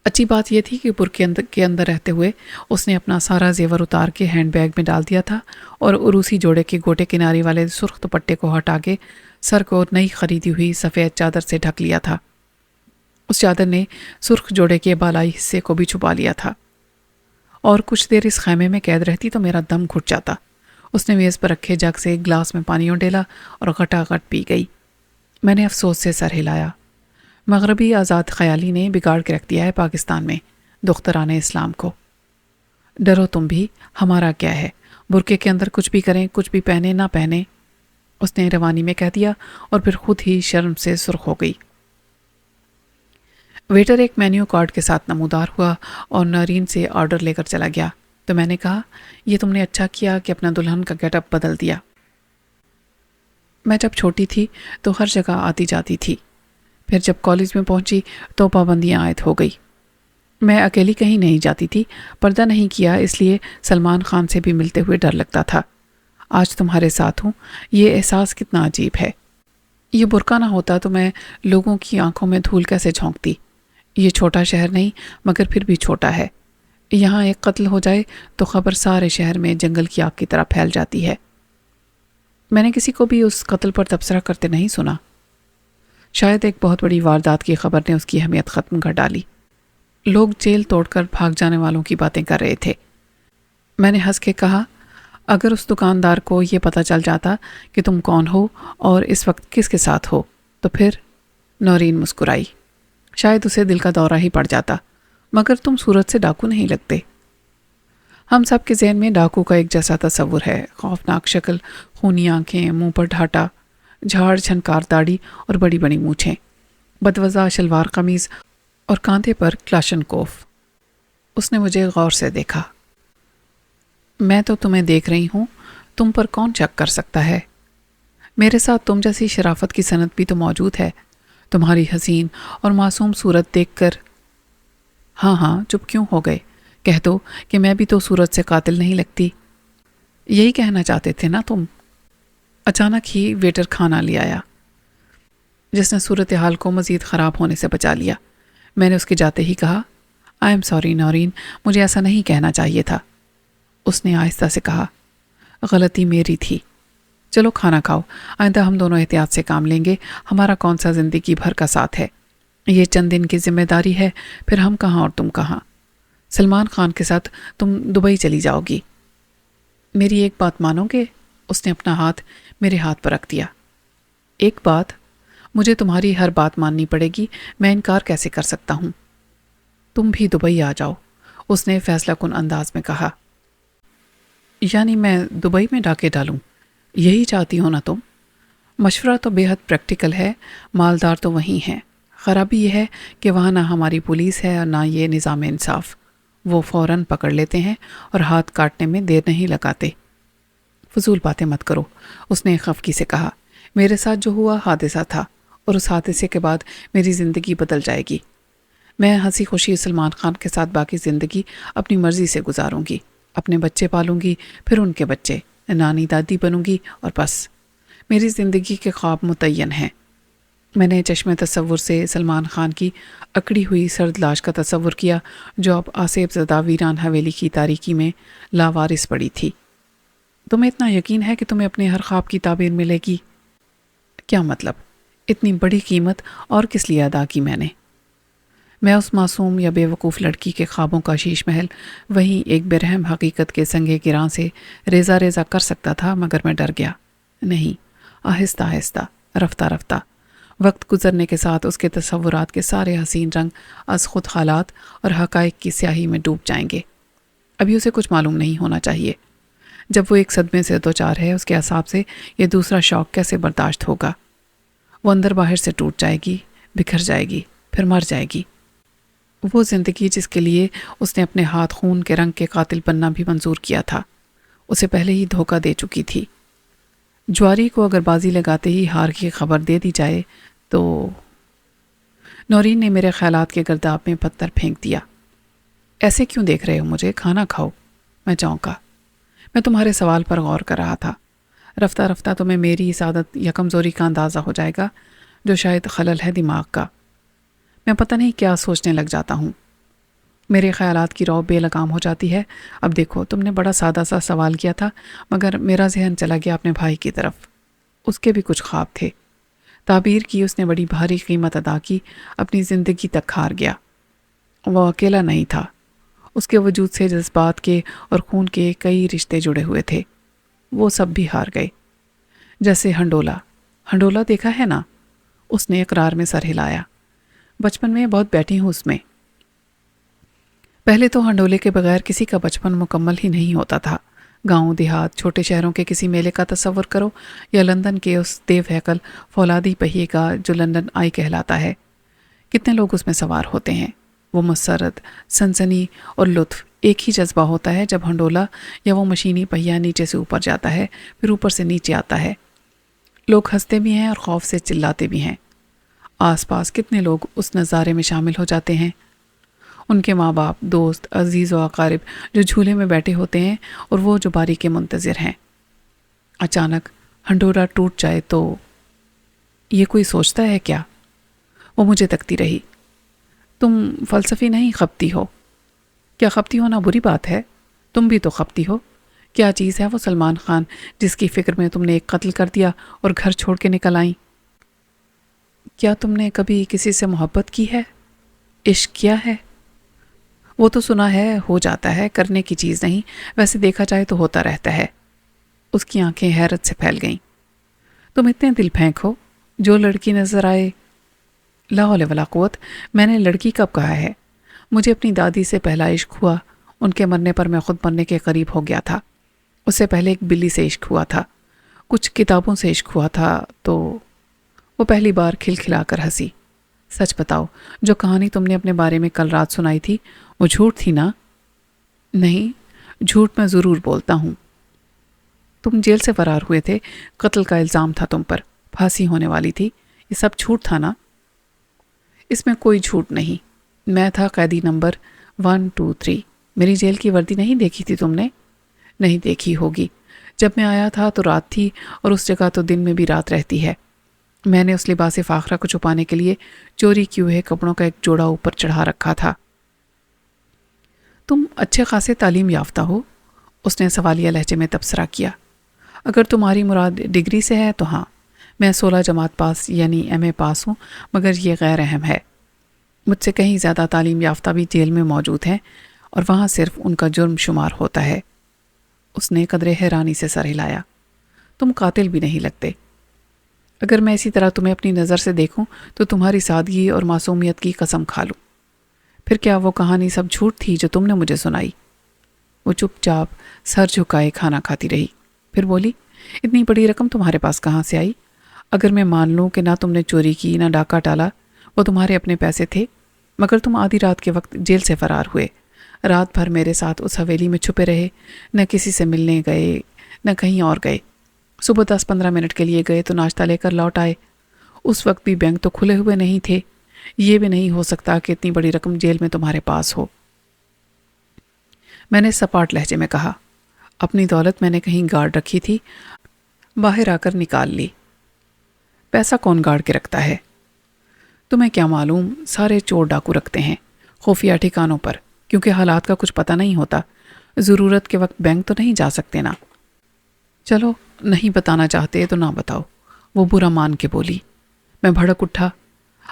اچھی بات یہ تھی کہ برقعے کے اندر رہتے ہوئے اس نے اپنا سارا زیور اتار کے ہینڈ بیگ میں ڈال دیا تھا اور عروسی جوڑے کے گوٹے کناری والے سرخ دوپٹے کو ہٹا کے سر کو نئی خریدی ہوئی سفید چادر سے ڈھک لیا تھا۔ اس چادر نے سرخ جوڑے کے بالائی حصے کو بھی چھپا لیا تھا، اور کچھ دیر اس خیمے میں قید رہتی تو میرا دم گھٹ جاتا۔ اس نے میز پر رکھے جگ سے ایک گلاس میں پانی ڈیلا اور گھٹا گھٹ پی گئی۔ میں نے افسوس سے سر ہلایا۔ مغربی آزاد خیالی نے بگاڑ کے رکھ دیا ہے پاکستان میں دختران اسلام کو۔ ڈرو تم بھی، ہمارا کیا ہے، برقعے کے اندر کچھ بھی کریں، کچھ بھی پہنے نہ پہنے، اس نے روانی میں کہہ دیا اور پھر خود ہی شرم سے سرخ ہو گئی۔ ویٹر ایک مینیو کارڈ کے ساتھ نمودار ہوا اور نورین سے آرڈر لے کر چلا گیا تو میں نے کہا، یہ تم نے اچھا کیا کہ اپنا دلہن کا گیٹ اپ بدل دیا۔ میں جب چھوٹی تھی تو ہر جگہ آتی جاتی تھی، پھر جب کالج میں پہنچی تو پابندیاں عائد ہو گئی۔ میں اکیلی کہیں نہیں جاتی تھی، پردہ نہیں کیا اس لیے سلمان خان سے بھی ملتے ہوئے ڈر لگتا تھا۔ آج تمہارے ساتھ ہوں، یہ احساس کتنا عجیب ہے۔ یہ برقع نہ ہوتا تو میں لوگوں کی آنکھوں میں دھول کیسے جھونکتی۔ یہ چھوٹا شہر نہیں مگر پھر بھی چھوٹا ہے۔ یہاں ایک قتل ہو جائے تو خبر سارے شہر میں جنگل کی آگ کی طرح پھیل جاتی ہے۔ میں نے کسی کو بھی اس قتل پر تبصرہ کرتے نہیں سنا۔ شاید ایک بہت بڑی واردات کی خبر نے اس کی اہمیت ختم کر ڈالی۔ لوگ جیل توڑ کر بھاگ جانے والوں کی باتیں کر رہے تھے۔ میں نے ہنس کے کہا، اگر اس دکاندار کو یہ پتہ چل جاتا کہ تم کون ہو اور اس وقت کس کے ساتھ ہو تو پھر؟ نورین مسکرائی۔ شاید اسے دل کا دورہ ہی پڑ جاتا، مگر تم صورت سے ڈاکو نہیں لگتے۔ ہم سب کے ذہن میں ڈاکو کا ایک جیسا تصور ہے، خوفناک شکل، خونی آنکھیں، منہ پر ڈھاٹا، جھاڑ جھنکار داڑھی اور بڑی بڑی مونچھیں، بدوزہ شلوار قمیض اور کاندھے پر کلاشنکوف۔ اس نے مجھے غور سے دیکھا۔ میں تو تمہیں دیکھ رہی ہوں، تم پر کون شک کر سکتا ہے؟ میرے ساتھ تم جیسی شرافت کی صنعت بھی تو موجود ہے۔ تمہاری حسین اور معصوم صورت دیکھ کر ہاں چپ کیوں ہو گئے؟ کہہ دو کہ میں بھی تو صورت سے قاتل نہیں لگتی۔ یہی کہنا چاہتے تھے نا تم؟ اچانک ہی ویٹر کھانا لے آیا جس نے صورتحال کو مزید خراب ہونے سے بچا لیا۔ میں نے اس کے جاتے ہی کہا، آئی ایم سوری نورین، مجھے ایسا نہیں کہنا چاہیے تھا۔ اس نے آہستہ سے کہا، غلطی میری تھی، چلو کھانا کھاؤ، آئندہ ہم دونوں احتیاط سے کام لیں گے، ہمارا کون سا زندگی بھر کا ساتھ ہے، یہ چند دن کی ذمہ داری ہے، پھر ہم کہاں اور تم کہاں۔ سلمان خان کے ساتھ تم دبئی چلی جاؤ گی۔ میری ایک بات مانو گے؟ اس نے اپنا ہاتھ میرے ہاتھ پر رکھ دیا۔ ایک بات؟ مجھے تمہاری ہر بات ماننی پڑے گی، میں انکار کیسے کر سکتا ہوں؟ تم بھی دبئی آ جاؤ، اس نے فیصلہ کن انداز میں کہا۔ یعنی میں دبئی میں ڈاکے ڈالوں؟ یہی چاہتی ہو نا تم؟ مشورہ تو بے حد پریکٹیکل ہے، مالدار تو وہیں ہیں، خرابی یہ ہے کہ وہاں نہ ہماری پولیس ہے اور نہ یہ نظام انصاف، وہ فوراً پکڑ لیتے ہیں اور ہاتھ کاٹنے میں دیر نہیں لگاتے۔ فضول باتیں مت کرو، اس نے خفگی سے کہا، میرے ساتھ جو ہوا حادثہ تھا اور اس حادثے کے بعد میری زندگی بدل جائے گی۔ میں ہنسی خوشی سلمان خان کے ساتھ باقی زندگی اپنی مرضی سے گزاروں گی، اپنے بچے پالوں گی، پھر ان کے بچے، نانی دادی بنوں گی اور بس، میری زندگی کے خواب متعین ہیں۔ میں نے چشم تصور سے سلمان خان کی اکڑی ہوئی سرد لاش کا تصور کیا جو اب آصف زدہ ویران حویلی کی تاریکی میں لاوارث پڑی تھی۔ تمہیں اتنا یقین ہے کہ تمہیں اپنے ہر خواب کی تعبیر ملے گی؟ کیا مطلب؟ اتنی بڑی قیمت اور کس لیے ادا کی میں نے؟ میں اس معصوم یا بے وقوف لڑکی کے خوابوں کا شیش محل وہیں ایک برہم حقیقت کے سنگے گراں سے ریزہ ریزہ کر سکتا تھا، مگر میں ڈر گیا۔ نہیں، آہستہ آہستہ، رفتہ رفتہ، وقت گزرنے کے ساتھ اس کے تصورات کے سارے حسین رنگ از خود حالات اور حقائق کی سیاہی میں ڈوب جائیں گے۔ ابھی اسے کچھ معلوم نہیں ہونا چاہیے۔ جب وہ ایک صدمے سے دوچار ہے، اس کے اعصاب سے یہ دوسرا شوق کیسے برداشت ہوگا؟ وہ اندر باہر سے ٹوٹ جائے گی، بکھر جائے گی، پھر مر جائے گی۔ وہ زندگی جس کے لیے اس نے اپنے ہاتھ خون کے رنگ کے قاتل بننا بھی منظور کیا تھا، اسے پہلے ہی دھوکہ دے چکی تھی۔ جواری کو اگر بازی لگاتے ہی ہار کی خبر دے دی جائے تو… نورین نے میرے خیالات کے گرداب میں پتھر پھینک دیا۔ ایسے کیوں دیکھ رہے ہو مجھے؟ کھانا کھاؤ۔ میں چونکا۔ میں تمہارے سوال پر غور کر رہا تھا۔ رفتہ رفتہ تمہیں میری اس عادت یا کمزوری کا اندازہ ہو جائے گا جو شاید خلل ہے دماغ کا۔ میں پتہ نہیں کیا سوچنے لگ جاتا ہوں۔ میرے خیالات کی رو بے لگام ہو جاتی ہے۔ اب دیکھو، تم نے بڑا سادہ سا سوال کیا تھا، مگر میرا ذہن چلا گیا اپنے بھائی کی طرف۔ اس کے بھی کچھ خواب تھے۔ تعبیر کی اس نے بڑی بھاری قیمت ادا کی، اپنی زندگی تک ہار گیا۔ وہ اکیلا نہیں تھا، اس کے وجود سے جذبات کے اور خون کے کئی رشتے جڑے ہوئے تھے۔ وہ سب بھی ہار گئے۔ جیسے ہنڈولا۔ ہنڈولا دیکھا ہے نا؟ اس نے اقرار میں سر ہلایا۔ بچپن میں بہت بیٹھی ہوں اس میں۔ پہلے تو ہنڈولے کے بغیر کسی کا بچپن مکمل ہی نہیں ہوتا تھا۔ گاؤں دیہات، چھوٹے شہروں کے کسی میلے کا تصور کرو، یا لندن کے اس دیو ہیکل فولادی پہیے کا جو لندن آئی کہلاتا ہے۔ کتنے لوگ اس میں سوار ہوتے ہیں۔ وہ مسرت، سنسنی اور لطف ایک ہی جذبہ ہوتا ہے جب ہنڈولا یا وہ مشینی پہیہ نیچے سے اوپر جاتا ہے، پھر اوپر سے نیچے آتا ہے۔ لوگ ہنستے بھی ہیں اور خوف سے چلاتے بھی ہیں۔ آس پاس کتنے لوگ اس نظارے میں شامل ہو جاتے ہیں۔ ان کے ماں باپ، دوست، عزیز و اقارب جو جھولے میں بیٹھے ہوتے ہیں اور وہ جو باری کے منتظر ہیں۔ اچانک ہنڈورا ٹوٹ جائے تو یہ کوئی سوچتا ہے کیا؟ وہ مجھے تکتی رہی۔ تم فلسفی نہیں، خپتی ہو۔ کیا خپتی ہونا بری بات ہے؟ تم بھی تو خپتی ہو۔ کیا چیز ہے وہ سلمان خان جس کی فکر میں تم نے ایک قتل کر دیا اور گھر چھوڑ کے نکل آئیں؟ کیا تم نے کبھی کسی سے محبت کی ہے؟ عشق کیا ہے؟ وہ تو سنا ہے ہو جاتا ہے، کرنے کی چیز نہیں، ویسے دیکھا جائے تو ہوتا رہتا ہے۔ اس کی آنکھیں حیرت سے پھیل گئیں۔ تم اتنے دل پھینک ہو، جو لڑکی نظر آئے۔ لا حول ولا قوت، میں نے لڑکی کب کہا ہے؟ مجھے اپنی دادی سے پہلا عشق ہوا۔ ان کے مرنے پر میں خود مرنے کے قریب ہو گیا تھا۔ اس سے پہلے ایک بلی سے عشق ہوا تھا، کچھ کتابوں سے عشق ہوا تھا، تو… وہ پہلی بار کھلکھلا کر ہنسی۔ سچ بتاؤ، جو کہانی تم نے اپنے بارے میں کل رات سنائی تھی وہ جھوٹ تھی نا؟ نہیں، جھوٹ میں ضرور بولتا ہوں۔ تم جیل سے فرار ہوئے تھے، قتل کا الزام تھا تم پر، پھانسی ہونے والی تھی، یہ سب جھوٹ تھا نا؟ اس میں کوئی جھوٹ نہیں۔ میں تھا قیدی نمبر 123۔ میری جیل کی وردی نہیں دیکھی تھی تم نے؟ نہیں دیکھی ہوگی۔ جب میں آیا تھا تو رات تھی، اور اس جگہ تو دن میں بھی رات رہتی ہے۔ میں نے اس لباس فاخرہ کو چھپانے کے لیے چوری کیے ہوئے کپڑوں کا ایک جوڑا اوپر چڑھا رکھا تھا۔ تم اچھے خاصے تعلیم یافتہ ہو؟ اس نے سوالیہ لہجے میں تبصرہ کیا۔ اگر تمہاری مراد ڈگری سے ہے تو ہاں، میں 16 جماعت پاس یعنی ایم اے پاس ہوں، مگر یہ غیر اہم ہے۔ مجھ سے کہیں زیادہ تعلیم یافتہ بھی جیل میں موجود ہیں، اور وہاں صرف ان کا جرم شمار ہوتا ہے۔ اس نے قدرے حیرانی سے سر ہلایا۔ تم قاتل بھی نہیں لگتے۔ اگر میں اسی طرح تمہیں اپنی نظر سے دیکھوں تو تمہاری سادگی اور معصومیت کی قسم کھا لوں۔ پھر کیا وہ کہانی سب جھوٹ تھی جو تم نے مجھے سنائی؟ وہ چپ چاپ سر جھکائے کھانا کھاتی رہی، پھر بولی، اتنی بڑی رقم تمہارے پاس کہاں سے آئی؟ اگر میں مان لوں کہ نہ تم نے چوری کی نہ ڈاکہ ڈالا، وہ تمہارے اپنے پیسے تھے، مگر تم آدھی رات کے وقت جیل سے فرار ہوئے، رات بھر میرے ساتھ اس حویلی میں چھپے رہے، نہ کسی سے ملنے گئے نہ کہیں اور گئے، صبح 10-15 منٹ کے لیے گئے تو ناشتہ لے کر لوٹ آئے۔ اس وقت بھی بینک تو کھلے ہوئے نہیں تھے۔ یہ بھی نہیں ہو سکتا کہ اتنی بڑی رقم جیل میں تمہارے پاس ہو۔ میں نے سپاٹ لہجے میں کہا، اپنی دولت میں نے کہیں گاڑ رکھی تھی، باہر آ کر نکال لی۔ پیسہ کون گاڑ کے رکھتا ہے؟ تمہیں کیا معلوم سارے چور ڈاکو رکھتے ہیں خفیہ ٹھکانوں پر، کیونکہ حالات کا کچھ پتہ نہیں ہوتا، ضرورت کے وقت بینک تو نہیں جا سکتے نا۔ چلو نہیں بتانا چاہتے تو نہ بتاؤ، وہ برا مان کے بولی۔ میں بھڑک اٹھا،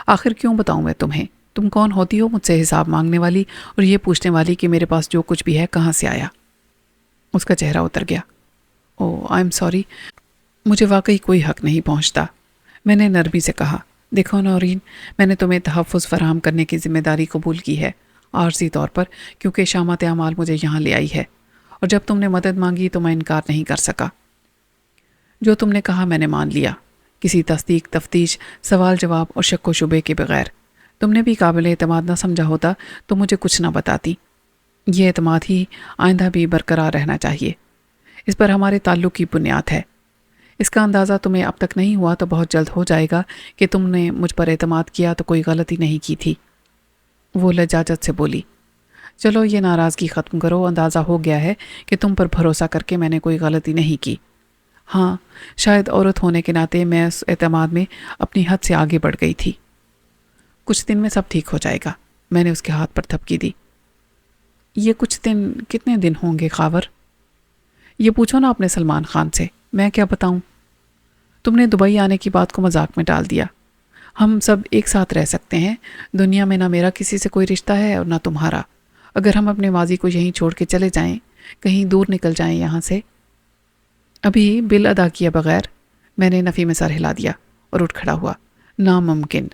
آخر کیوں بتاؤں میں تمہیں؟ تم کون ہوتی ہو مجھ سے حساب مانگنے والی اور یہ پوچھنے والی کہ میرے پاس جو کچھ بھی ہے کہاں سے آیا؟ اس کا چہرہ اتر گیا۔ او آئی ایم سوری، مجھے واقعی کوئی حق نہیں پہنچتا، میں نے نرمی سے کہا۔ دیکھو نورین، میں نے تمہیں تحفظ فراہم کرنے کی ذمہ داری قبول کی ہے، عارضی طور پر، کیونکہ شامت اعمال مجھے یہاں لے آئی ہے، اور جب تم نے مدد مانگی تو میں انکار نہیں کر سکا۔ جو تم نے کہا میں نے مان لیا، کسی تصدیق، تفتیش، سوال جواب اور شک و شبے کے بغیر۔ تم نے بھی قابل اعتماد نہ سمجھا ہوتا تو مجھے کچھ نہ بتاتی۔ یہ اعتماد ہی آئندہ بھی برقرار رہنا چاہیے، اس پر ہمارے تعلق کی بنیاد ہے۔ اس کا اندازہ تمہیں اب تک نہیں ہوا تو بہت جلد ہو جائے گا کہ تم نے مجھ پر اعتماد کیا تو کوئی غلطی نہیں کی تھی۔ وہ لجاجت سے بولی، چلو یہ ناراضگی ختم کرو، اندازہ ہو گیا ہے کہ تم پر بھروسہ کر کے میں نے کوئی غلطی نہیں کی۔ ہاں، شاید عورت ہونے کے ناطے میں اس اعتماد میں اپنی حد سے آگے بڑھ گئی تھی۔ کچھ دن میں سب ٹھیک ہو جائے گا، میں نے اس کے ہاتھ پر تھپکی دی۔ یہ کچھ دن کتنے دن ہوں گے خاور؟ یہ پوچھو نا اپنے سلمان خان سے، میں کیا بتاؤں؟ تم نے دبئی آنے کی بات کو مذاق میں ڈال دیا۔ ہم سب ایک ساتھ رہ سکتے ہیں، دنیا میں نہ میرا کسی سے کوئی رشتہ ہے اور نہ تمہارا۔ اگر ہم اپنے ماضی کو یہیں چھوڑ کے چلے جائیں، کہیں دور نکل جائیں یہاں سے۔ ابھی بل ادا کیا بغیر؟ میں نے نفی میں سر ہلا دیا اور اٹھ کھڑا ہوا۔ ناممکن۔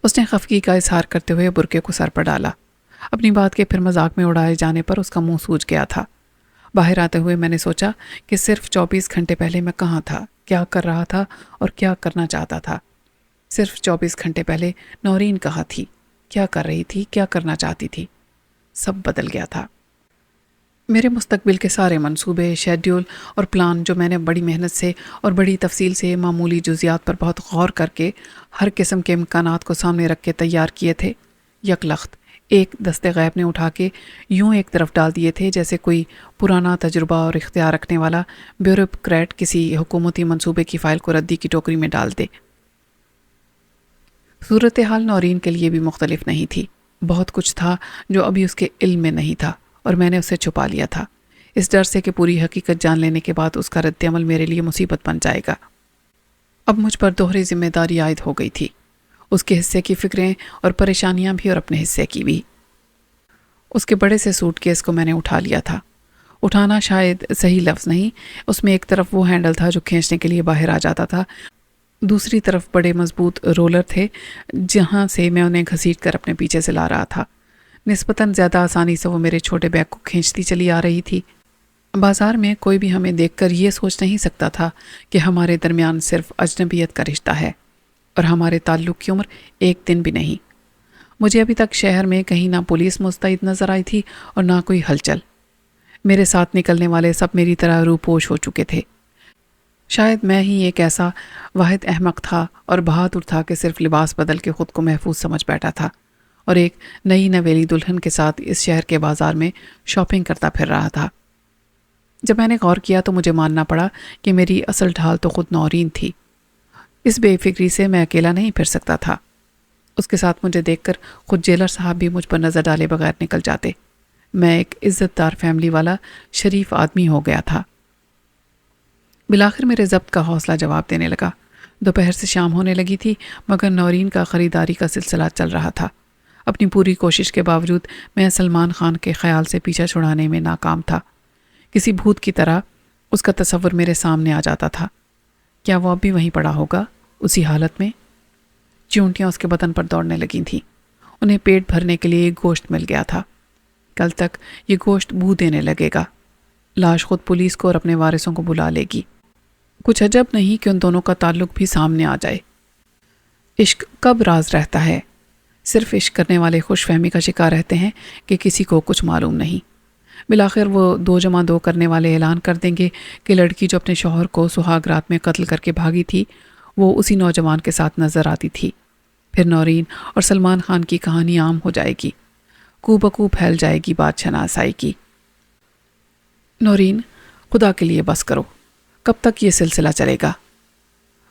اس نے خفگی کا اظہار کرتے ہوئے برقعے کو سر پر ڈالا۔ اپنی بات کے پھر مذاق میں اڑائے جانے پر اس کا منہ سوج گیا تھا۔ باہر آتے ہوئے میں نے سوچا کہ صرف 24 گھنٹے پہلے میں کہاں تھا، کیا کر رہا تھا اور کیا کرنا چاہتا تھا۔ صرف 24 گھنٹے پہلے نورین کہاں تھی، کیا کر رہی تھی، کیا کرنا چاہتی تھی۔ سب بدل گیا تھا۔ میرے مستقبل کے سارے منصوبے، شیڈیول اور پلان جو میں نے بڑی محنت سے اور بڑی تفصیل سے معمولی جزیات پر بہت غور کر کے ہر قسم کے امکانات کو سامنے رکھ کے تیار کیے تھے، یکلخت ایک دست غیب نے اٹھا کے یوں ایک طرف ڈال دیے تھے جیسے کوئی پرانا تجربہ اور اختیار رکھنے والا بیوروکریٹ کسی حکومتی منصوبے کی فائل کو ردی کی ٹوکری میں ڈال دے۔ صورتحال نورین کے لیے بھی مختلف نہیں تھی۔ بہت کچھ تھا جو ابھی اس کے علم میں نہیں تھا اور میں نے اسے چھپا لیا تھا، اس ڈر سے کہ پوری حقیقت جان لینے کے بعد اس کا رد عمل میرے لیے مصیبت بن جائے گا۔ اب مجھ پر دوہری ذمہ داری عائد ہو گئی تھی، اس کے حصے کی فکریں اور پریشانیاں بھی اور اپنے حصے کی بھی۔ اس کے بڑے سے سوٹ کیس کو میں نے اٹھا لیا تھا۔ اٹھانا شاید صحیح لفظ نہیں، اس میں ایک طرف وہ ہینڈل تھا جو کھینچنے کے لیے باہر آ جاتا تھا، دوسری طرف بڑے مضبوط رولر تھے جہاں سے میں انہیں گھسیٹ کر اپنے پیچھے سے لا رہا تھا۔ نسبتاً زیادہ آسانی سے وہ میرے چھوٹے بیگ کو کھینچتی چلی آ رہی تھی۔ بازار میں کوئی بھی ہمیں دیکھ کر یہ سوچ نہیں سکتا تھا کہ ہمارے درمیان صرف اجنبیت کا رشتہ ہے، اور ہمارے تعلق کی عمر ایک دن بھی نہیں۔ مجھے ابھی تک شہر میں کہیں نہ پولیس مستعد نظر آئی تھی اور نہ کوئی ہلچل۔ میرے ساتھ نکلنے والے سب میری طرح روپوش ہو چکے تھے۔ شاید میں ہی ایک ایسا واحد احمق تھا اور بہادر تھا کہ صرف لباس بدل کے خود کو محفوظ سمجھ بیٹھا تھا اور ایک نئی نویلی دلہن کے ساتھ اس شہر کے بازار میں شاپنگ کرتا پھر رہا تھا۔ جب میں نے غور کیا تو مجھے ماننا پڑا کہ میری اصل ڈھال تو خود نورین تھی۔ اس بے فکری سے میں اکیلا نہیں پھر سکتا تھا۔ اس کے ساتھ مجھے دیکھ کر خود جیلر صاحب بھی مجھ پر نظر ڈالے بغیر نکل جاتے۔ میں ایک عزت دار فیملی والا شریف آدمی ہو گیا تھا۔ بالآخر میرے ضبط کا حوصلہ جواب دینے لگا۔ دوپہر سے شام ہونے لگی تھی مگر نورین کا خریداری کا سلسلہ چل رہا تھا۔ اپنی پوری کوشش کے باوجود میں سلمان خان کے خیال سے پیچھا چھڑانے میں ناکام تھا۔ کسی بھوت کی طرح اس کا تصور میرے سامنے آ جاتا تھا۔ کیا وہ اب بھی وہیں پڑا ہوگا، اسی حالت میں؟ چونٹیاں اس کے بدن پر دوڑنے لگی تھیں۔ انہیں پیٹ بھرنے کے لیے گوشت مل گیا تھا۔ کل تک یہ گوشت بو دینے لگے گا۔ لاش خود پولیس کو اور اپنے وارثوں کو بلا لے گی۔ کچھ عجب نہیں کہ ان دونوں کا تعلق بھی سامنے آ جائے۔ عشق کب راز رہتا ہے؟ صرف عشق کرنے والے خوش فہمی کا شکار رہتے ہیں کہ کسی کو کچھ معلوم نہیں۔ بالآخر وہ 2+2 کرنے والے اعلان کر دیں گے کہ لڑکی جو اپنے شوہر کو سہاگ رات میں قتل کر کے بھاگی تھی وہ اسی نوجوان کے ساتھ نظر آتی تھی۔ پھر نورین اور سلمان خان کی کہانی عام ہو جائے گی، کو بکو پھیل جائے گی بات شناسائی کی۔ نورین، خدا کے لیے بس کرو، کب تک یہ سلسلہ چلے گا؟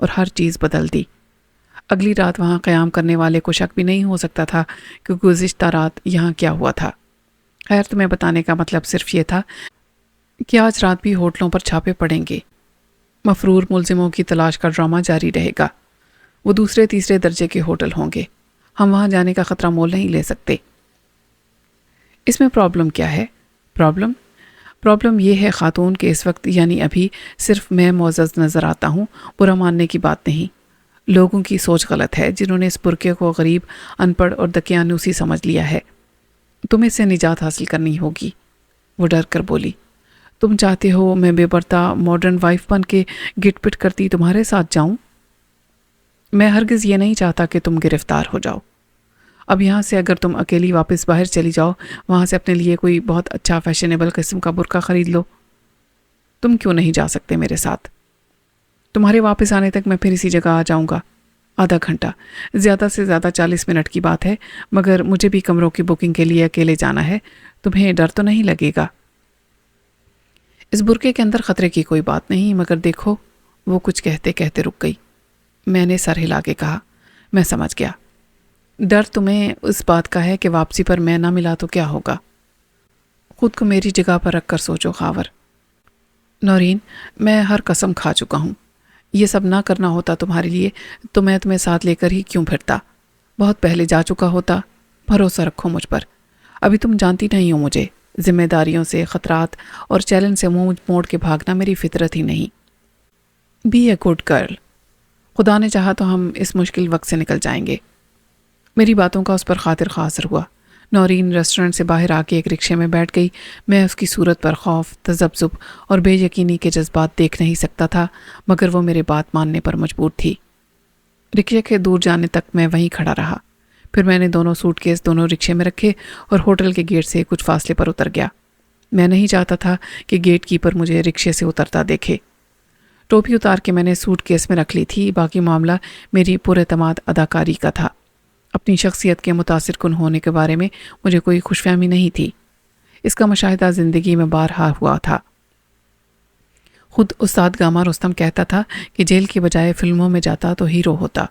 اور ہر چیز بدل دی۔ اگلی رات وہاں قیام کرنے والے کو شک بھی نہیں ہو سکتا تھا کہ گزشتہ رات یہاں کیا ہوا تھا۔ خیر، تمہیں بتانے کا مطلب صرف یہ تھا کہ آج رات بھی ہوٹلوں پر چھاپے پڑیں گے، مفرور ملزموں کی تلاش کا ڈرامہ جاری رہے گا۔ وہ دوسرے تیسرے درجے کے ہوٹل ہوں گے، ہم وہاں جانے کا خطرہ مول نہیں لے سکتے۔ اس میں پرابلم کیا ہے؟ پرابلم یہ ہے خاتون کہ اس وقت یعنی ابھی صرف میں معزز نظر آتا ہوں، برا ماننے کی بات نہیں۔ لوگوں کی سوچ غلط ہے جنہوں نے اس برقعے کو غریب، ان پڑھ اور دقیانوسی سمجھ لیا ہے۔ تمہیں اس سے نجات حاصل کرنی ہوگی، وہ ڈر کر بولی۔ تم چاہتے ہو میں بے پردہ ماڈرن وائف بن کے گٹ پٹ کرتی تمہارے ساتھ جاؤں؟ میں ہرگز یہ نہیں چاہتا کہ تم گرفتار ہو جاؤ۔ اب یہاں سے اگر تم اکیلی واپس باہر چلی جاؤ، وہاں سے اپنے لیے کوئی بہت اچھا فیشنیبل قسم کا برقع خرید لو۔ تم کیوں نہیں جا سکتے میرے ساتھ؟ تمہارے واپس آنے تک میں پھر اسی جگہ آ جاؤں گا۔ آدھا گھنٹہ، زیادہ سے زیادہ 40 منٹ کی بات ہے، مگر مجھے بھی کمروں کی بکنگ کے لیے اکیلے جانا ہے۔ تمہیں ڈر تو نہیں لگے گا؟ اس برقعے کے اندر خطرے کی کوئی بات نہیں، مگر دیکھو، وہ کچھ کہتے کہتے رک گئی۔ میں نے سر ہلا کے کہا، میں سمجھ گیا۔ ڈر تمہیں اس بات کا ہے کہ واپسی پر میں نہ ملا تو کیا ہوگا؟ خود کو میری جگہ پر رکھ کر سوچو خاور۔ نورین، میں ہر قسم کھا چکا ہوں۔ یہ سب نہ کرنا ہوتا تمہارے لیے تو میں تمہیں ساتھ لے کر ہی کیوں پھرتا؟ بہت پہلے جا چکا ہوتا۔ بھروسہ رکھو مجھ پر۔ ابھی تم جانتی نہیں ہو مجھے، ذمہ داریوں سے، خطرات اور چیلنج سے منہ موڑ کے بھاگنا میری فطرت ہی نہیں۔ Be a good girl. خدا نے چاہا تو ہم اس مشکل وقت سے نکل جائیں گے۔ میری باتوں کا اس پر خاطر خواہ اثر ہوا۔ نورین ریسٹورنٹ سے باہر آ کے ایک رکشے میں بیٹھ گئی۔ میں اس کی صورت پر خوف، تذبذب اور بے یقینی کے جذبات دیکھ نہیں سکتا تھا، مگر وہ میرے بات ماننے پر مجبور تھی۔ رکشے کے دور جانے تک میں وہیں کھڑا رہا۔ پھر میں نے دونوں سوٹ کیس دونوں رکشے میں رکھے اور ہوٹل کے گیٹ سے کچھ فاصلے پر اتر گیا۔ میں نہیں چاہتا تھا کہ گیٹ کیپر مجھے رکشے سے اترتا دیکھے۔ ٹوپی اتار کے میں نے سوٹ کیس میں رکھ لی تھی، باقی معاملہ میری پراعتماد اداکاری کا تھا۔ اپنی شخصیت کے متاثر کن ہونے کے بارے میں مجھے کوئی خوش فہمی نہیں تھی۔ اس کا مشاہدہ زندگی میں بارہا ہوا تھا۔ خود استاد گاما رستم کہتا تھا کہ جیل کی بجائے فلموں میں جاتا تو ہیرو ہوتا۔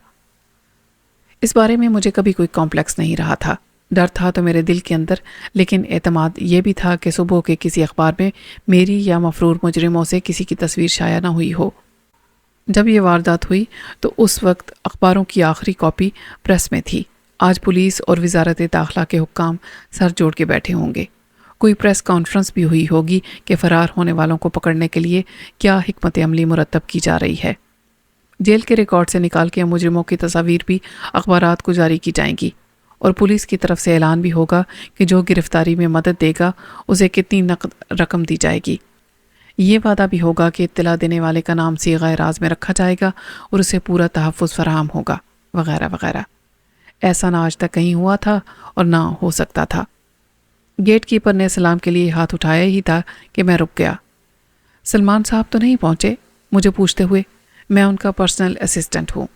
اس بارے میں مجھے کبھی کوئی کمپلیکس نہیں رہا تھا۔ ڈر تھا تو میرے دل کے اندر، لیکن اعتماد یہ بھی تھا کہ صبح کے کسی اخبار میں میری یا مفرور مجرموں سے کسی کی تصویر شائع نہ ہوئی ہو۔ جب یہ واردات ہوئی تو اس وقت اخباروں کی آخری کاپی پریس میں تھی۔ آج پولیس اور وزارت داخلہ کے حکام سر جوڑ کے بیٹھے ہوں گے۔ کوئی پریس کانفرنس بھی ہوئی ہوگی کہ فرار ہونے والوں کو پکڑنے کے لیے کیا حکمت عملی مرتب کی جا رہی ہے۔ جیل کے ریکارڈ سے نکال کے مجرموں کی تصاویر بھی اخبارات کو جاری کی جائیں گی، اور پولیس کی طرف سے اعلان بھی ہوگا کہ جو گرفتاری میں مدد دے گا اسے کتنی نقد رقم دی جائے گی۔ یہ وعدہ بھی ہوگا کہ اطلاع دینے والے کا نام صیغہ راز میں رکھا جائے گا اور اسے پورا تحفظ فراہم ہوگا، وغیرہ وغیرہ۔ ایسا نہ آج تک کہیں ہوا تھا اور نہ ہو سکتا تھا۔ گیٹ کیپر نے سلام کے لیے ہاتھ اٹھایا ہی تھا کہ میں رک گیا۔ سلمان صاحب تو نہیں پہنچے؟ مجھے پوچھتے ہوئے۔ میں ان کا پرسنل اسسٹنٹ ہوں۔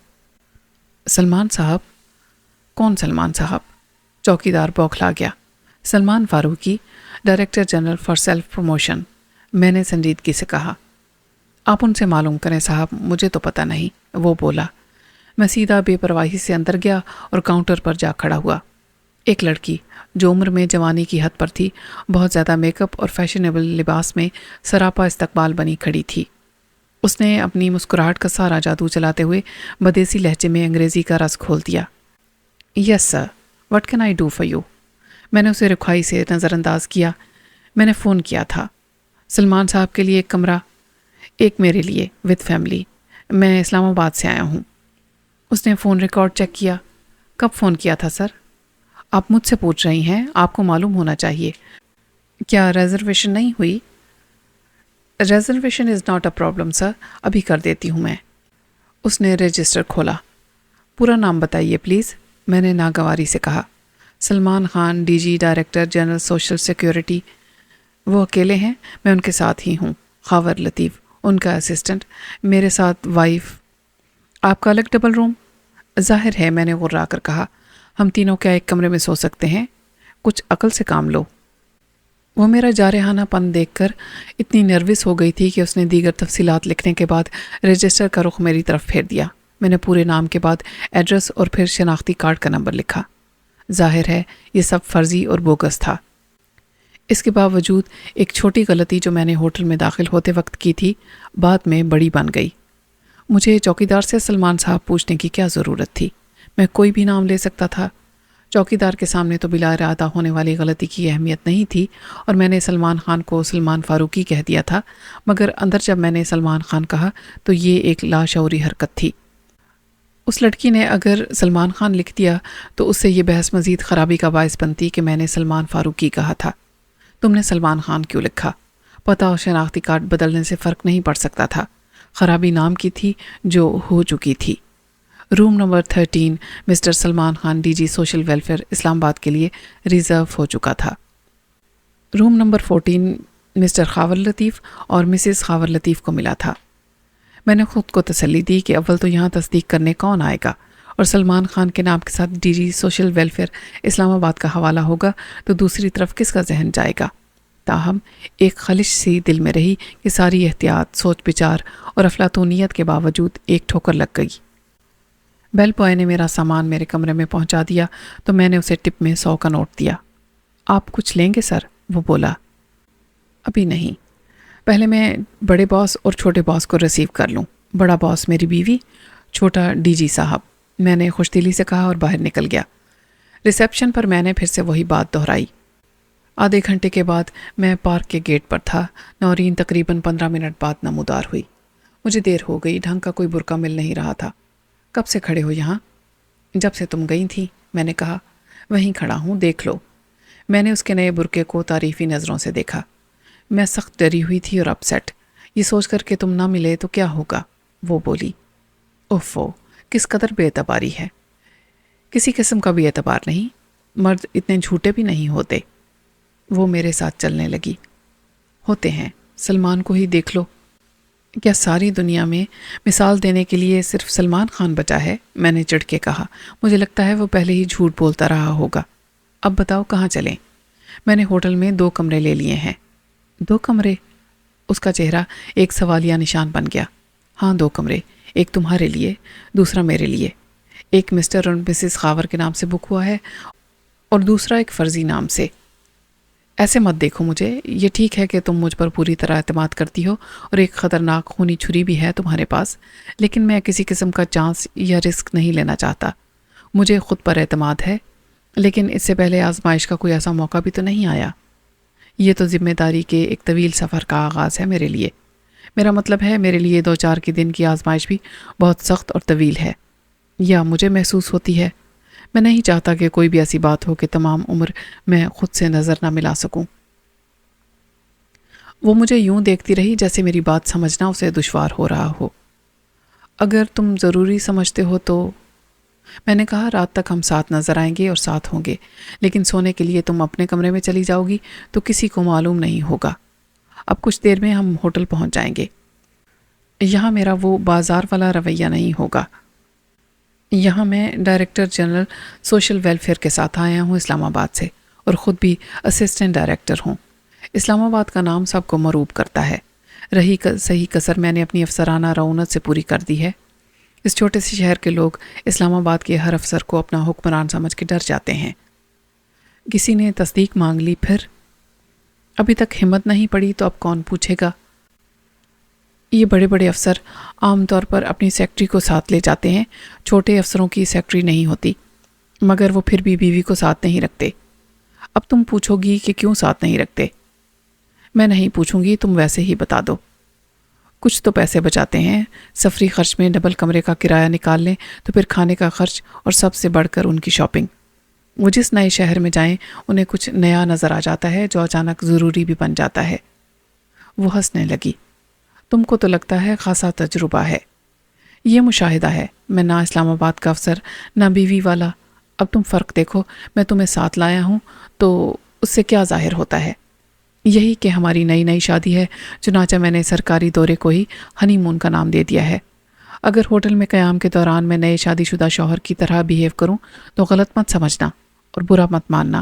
سلمان صاحب؟ کون سلمان صاحب؟ چوکیدار بوکھلا گیا۔ Salman Farooqui, director general for self promotion, میں نے سنجیدگی سے کہا۔ آپ ان سے معلوم کریں صاحب، مجھے تو پتہ نہیں، وہ بولا۔ میں سیدھا بے پرواہی سے اندر گیا اور کاؤنٹر پر جا کھڑا ہوا۔ ایک لڑکی جو عمر میں جوانی کی حد پر تھی، بہت زیادہ میک اپ اور فیشنیبل لباس میں سراپا استقبال بنی کھڑی تھی۔ اس نے اپنی مسکراہٹ کا سارا جادو چلاتے ہوئے بدیسی لہجے میں انگریزی کا رس کھول دیا۔ Yes sir, what can I do for you? میں نے اسے رکھوائی سے نظر انداز کیا۔ میں نے فون کیا تھا سلمان صاحب کے لیے ایک کمرہ، ایک میرے لیے وتھ فیملی۔ میں اسلام آباد سے آیا ہوں۔ اس نے فون ریکارڈ چیک کیا۔ کب فون کیا تھا سر؟ آپ مجھ سے پوچھ رہی ہیں، آپ کو معلوم ہونا چاہیے۔ کیا ریزرویشن نہیں ہوئی؟ Reservation is not a problem sir, ابھی کر دیتی ہوں میں۔ اس نے رجسٹر کھولا۔ پورا نام بتائیے پلیز، میں نے ناگواری سے کہا۔ Salman Khan, D G, director general social security. وہ اکیلے ہیں؟ میں ان کے ساتھ ہی ہوں۔ خاور لطیف، ان کا اسسٹنٹ، میرے ساتھ وائف۔ آپ کا الگ ڈبل روم؟ ظاہر ہے، میں نے غرا کر کہا۔ ہم تینوں کیا ایک کمرے میں سو سکتے ہیں؟ کچھ عقل سے کام لو۔ وہ میرا جارحانہ پن دیکھ کر اتنی نروس ہو گئی تھی کہ اس نے دیگر تفصیلات لکھنے کے بعد رجسٹر کا رخ میری طرف پھیر دیا۔ میں نے پورے نام کے بعد ایڈریس اور پھر شناختی کارڈ کا نمبر لکھا۔ ظاہر ہے یہ سب فرضی اور بوگس تھا۔ اس کے باوجود ایک چھوٹی غلطی جو میں نے ہوٹل میں داخل ہوتے وقت کی تھی بعد میں بڑی بن گئی۔ مجھے چوکیدار سے سلمان صاحب پوچھنے کی کیا ضرورت تھی؟ میں کوئی بھی نام لے سکتا تھا۔ چوکیدار کے سامنے تو بلا ارادہ ہونے والی غلطی کی اہمیت نہیں تھی اور میں نے سلمان خان کو سلمان فاروقی کہہ دیا تھا، مگر اندر جب میں نے سلمان خان کہا تو یہ ایک لاشعوری حرکت تھی۔ اس لڑکی نے اگر سلمان خان لکھ دیا تو اس سے یہ بحث مزید خرابی کا باعث بنتی کہ میں نے سلمان فاروقی کہا تھا۔ تم نے سلمان خان کیوں لکھا؟ پتہ اور شناختی کارڈ بدلنے سے فرق نہیں پڑ سکتا تھا۔ خرابی نام کی تھی جو ہو چکی تھی۔ Room number 13 mister Salman Khan D G social welfare Islamabad کے لیے ریزرو ہو چکا تھا۔ Room number 14 mister Khawar Latif اور مسز خاور لطیف کو ملا تھا۔ میں نے خود کو تسلی دی کہ اول تو یہاں تصدیق کرنے کون آئے گا، اور سلمان خان کے نام کے ساتھ ڈی جی سوشل ویلفیئر اسلام آباد کا حوالہ ہوگا تو دوسری طرف کس کا ذہن جائے گا۔ تاہم ایک خلش سی دل میں رہی کہ ساری احتیاط، سوچ بچار اور افلاطونیت کے باوجود ایک ٹھوکر لگ گئی۔ بیل بوائے نے میرا سامان میرے کمرے میں پہنچا دیا تو میں نے اسے ٹپ میں 100 کا نوٹ دیا۔ آپ کچھ لیں گے سر؟ وہ بولا۔ ابھی نہیں، پہلے میں بڑے باس اور چھوٹے باس کو ریسیو کر لوں۔ بڑا باس میری بیوی، چھوٹا ڈی جی صاحب، میں نے خوش دلی سے کہا اور باہر نکل گیا۔ ریسیپشن پر میں نے پھر سے وہی بات دہرائی۔ آدھے گھنٹے کے بعد میں پارک کے گیٹ پر تھا۔ نورین تقریباً 15 منٹ بعد نمودار ہوئی۔ مجھے دیر ہو گئی، ڈھنگ کا کوئی برقع مل نہیں رہا تھا۔ کب سے کھڑے ہو یہاں؟ جب سے تم گئی تھی، میں نے کہا۔ وہیں کھڑا ہوں، دیکھ لو۔ میں نے اس کے نئے برقعے کو تعریفی نظروں سے دیکھا۔ میں سخت ڈری ہوئی تھی اور اپسیٹ، یہ سوچ کر کہ تم نہ ملے تو کیا ہوگا۔ وہ بولی، اوفو، کس قدر بے اعتباری ہے۔ کسی قسم کا بھی اعتبار نہیں، مرد اتنے جھوٹے بھی نہیں ہوتے۔ وہ میرے ساتھ چلنے لگی۔ ہوتے ہیں، سلمان کو ہی دیکھ لو۔ کیا ساری دنیا میں مثال دینے کے لیے صرف سلمان خان بچا ہے؟ میں نے چڑھ کے کہا۔ مجھے لگتا ہے وہ پہلے ہی جھوٹ بولتا رہا ہوگا۔ اب بتاؤ کہاں چلیں؟ میں نے ہوٹل میں 2 کمرے لے لیے ہیں۔ 2 کمرے؟ اس کا چہرہ ایک سوالیہ نشان بن گیا۔ ہاں 2 کمرے، ایک تمہارے لیے، دوسرا میرے لیے۔ ایک مسٹر اور مسز خاور کے نام سے بک ہوا ہے اور دوسرا ایک فرضی نام سے۔ ایسے مت دیکھو مجھے، یہ ٹھیک ہے کہ تم مجھ پر پوری طرح اعتماد کرتی ہو اور ایک خطرناک خونی چھری بھی ہے تمہارے پاس، لیکن میں کسی قسم کا چانس یا رسک نہیں لینا چاہتا۔ مجھے خود پر اعتماد ہے، لیکن اس سے پہلے آزمائش کا کوئی ایسا موقع بھی تو نہیں آیا۔ یہ تو ذمہ داری کے ایک طویل سفر کا آغاز ہے میرے لیے۔ میرا مطلب ہے میرے لیے 2-4 کے دن کی آزمائش بھی بہت سخت اور طویل ہے، یا مجھے محسوس ہوتی ہے۔ میں نہیں چاہتا کہ کوئی بھی ایسی بات ہو کہ تمام عمر میں خود سے نظر نہ ملا سکوں۔ وہ مجھے یوں دیکھتی رہی جیسے میری بات سمجھنا اسے دشوار ہو رہا ہو۔ اگر تم ضروری سمجھتے ہو تو، میں نے کہا، رات تک ہم ساتھ نظر آئیں گے اور ساتھ ہوں گے، لیکن سونے کے لیے تم اپنے کمرے میں چلی جاؤ گی تو کسی کو معلوم نہیں ہوگا۔ اب کچھ دیر میں ہم ہوٹل پہنچ جائیں گے۔ یہاں میرا وہ بازار والا رویہ نہیں ہوگا۔ یہاں میں ڈائریکٹر جنرل سوشل ویلفیئر کے ساتھ آیا ہوں اسلام آباد سے، اور خود بھی اسسٹنٹ ڈائریکٹر ہوں۔ اسلام آباد کا نام سب کو مروب کرتا ہے۔ رہی صحیح کسر میں نے اپنی افسرانہ رعونت سے پوری کر دی ہے۔ اس چھوٹے سے شہر کے لوگ اسلام آباد کے ہر افسر کو اپنا حکمران سمجھ کے ڈر جاتے ہیں۔ کسی نے تصدیق مانگ لی، پھر ابھی تک ہمت نہیں پڑی تو اب کون پوچھے گا۔ یہ بڑے بڑے افسر عام طور پر اپنی سیکٹری کو ساتھ لے جاتے ہیں۔ چھوٹے افسروں کی سیکٹری نہیں ہوتی، مگر وہ پھر بھی بیوی کو ساتھ نہیں رکھتے۔ اب تم پوچھو گی کہ کیوں ساتھ نہیں رکھتے؟ میں نہیں پوچھوں گی، تم ویسے ہی بتا دو۔ کچھ تو پیسے بچاتے ہیں، سفری خرچ میں ڈبل کمرے کا کرایہ نکال لیں تو پھر کھانے کا خرچ، اور سب سے بڑھ کر ان کی شاپنگ۔ وہ جس نئے شہر میں جائیں انہیں کچھ نیا نظر آ جاتا ہے جو اچانک ضروری بھی بن جاتا ہے۔ وہ ہنسنے لگی۔ تم کو تو لگتا ہے خاصا تجربہ ہے۔ یہ مشاہدہ ہے، میں نہ اسلام آباد کا افسر نہ بیوی والا۔ اب تم فرق دیکھو، میں تمہیں ساتھ لایا ہوں تو اس سے کیا ظاہر ہوتا ہے؟ یہی کہ ہماری نئی شادی ہے، چنانچہ میں نے سرکاری دورے کو ہی ہنی مون کا نام دے دیا ہے۔ اگر ہوٹل میں قیام کے دوران میں نئے شادی شدہ شوہر کی طرح بیہیو کروں تو غلط مت سمجھنا اور برا مت ماننا۔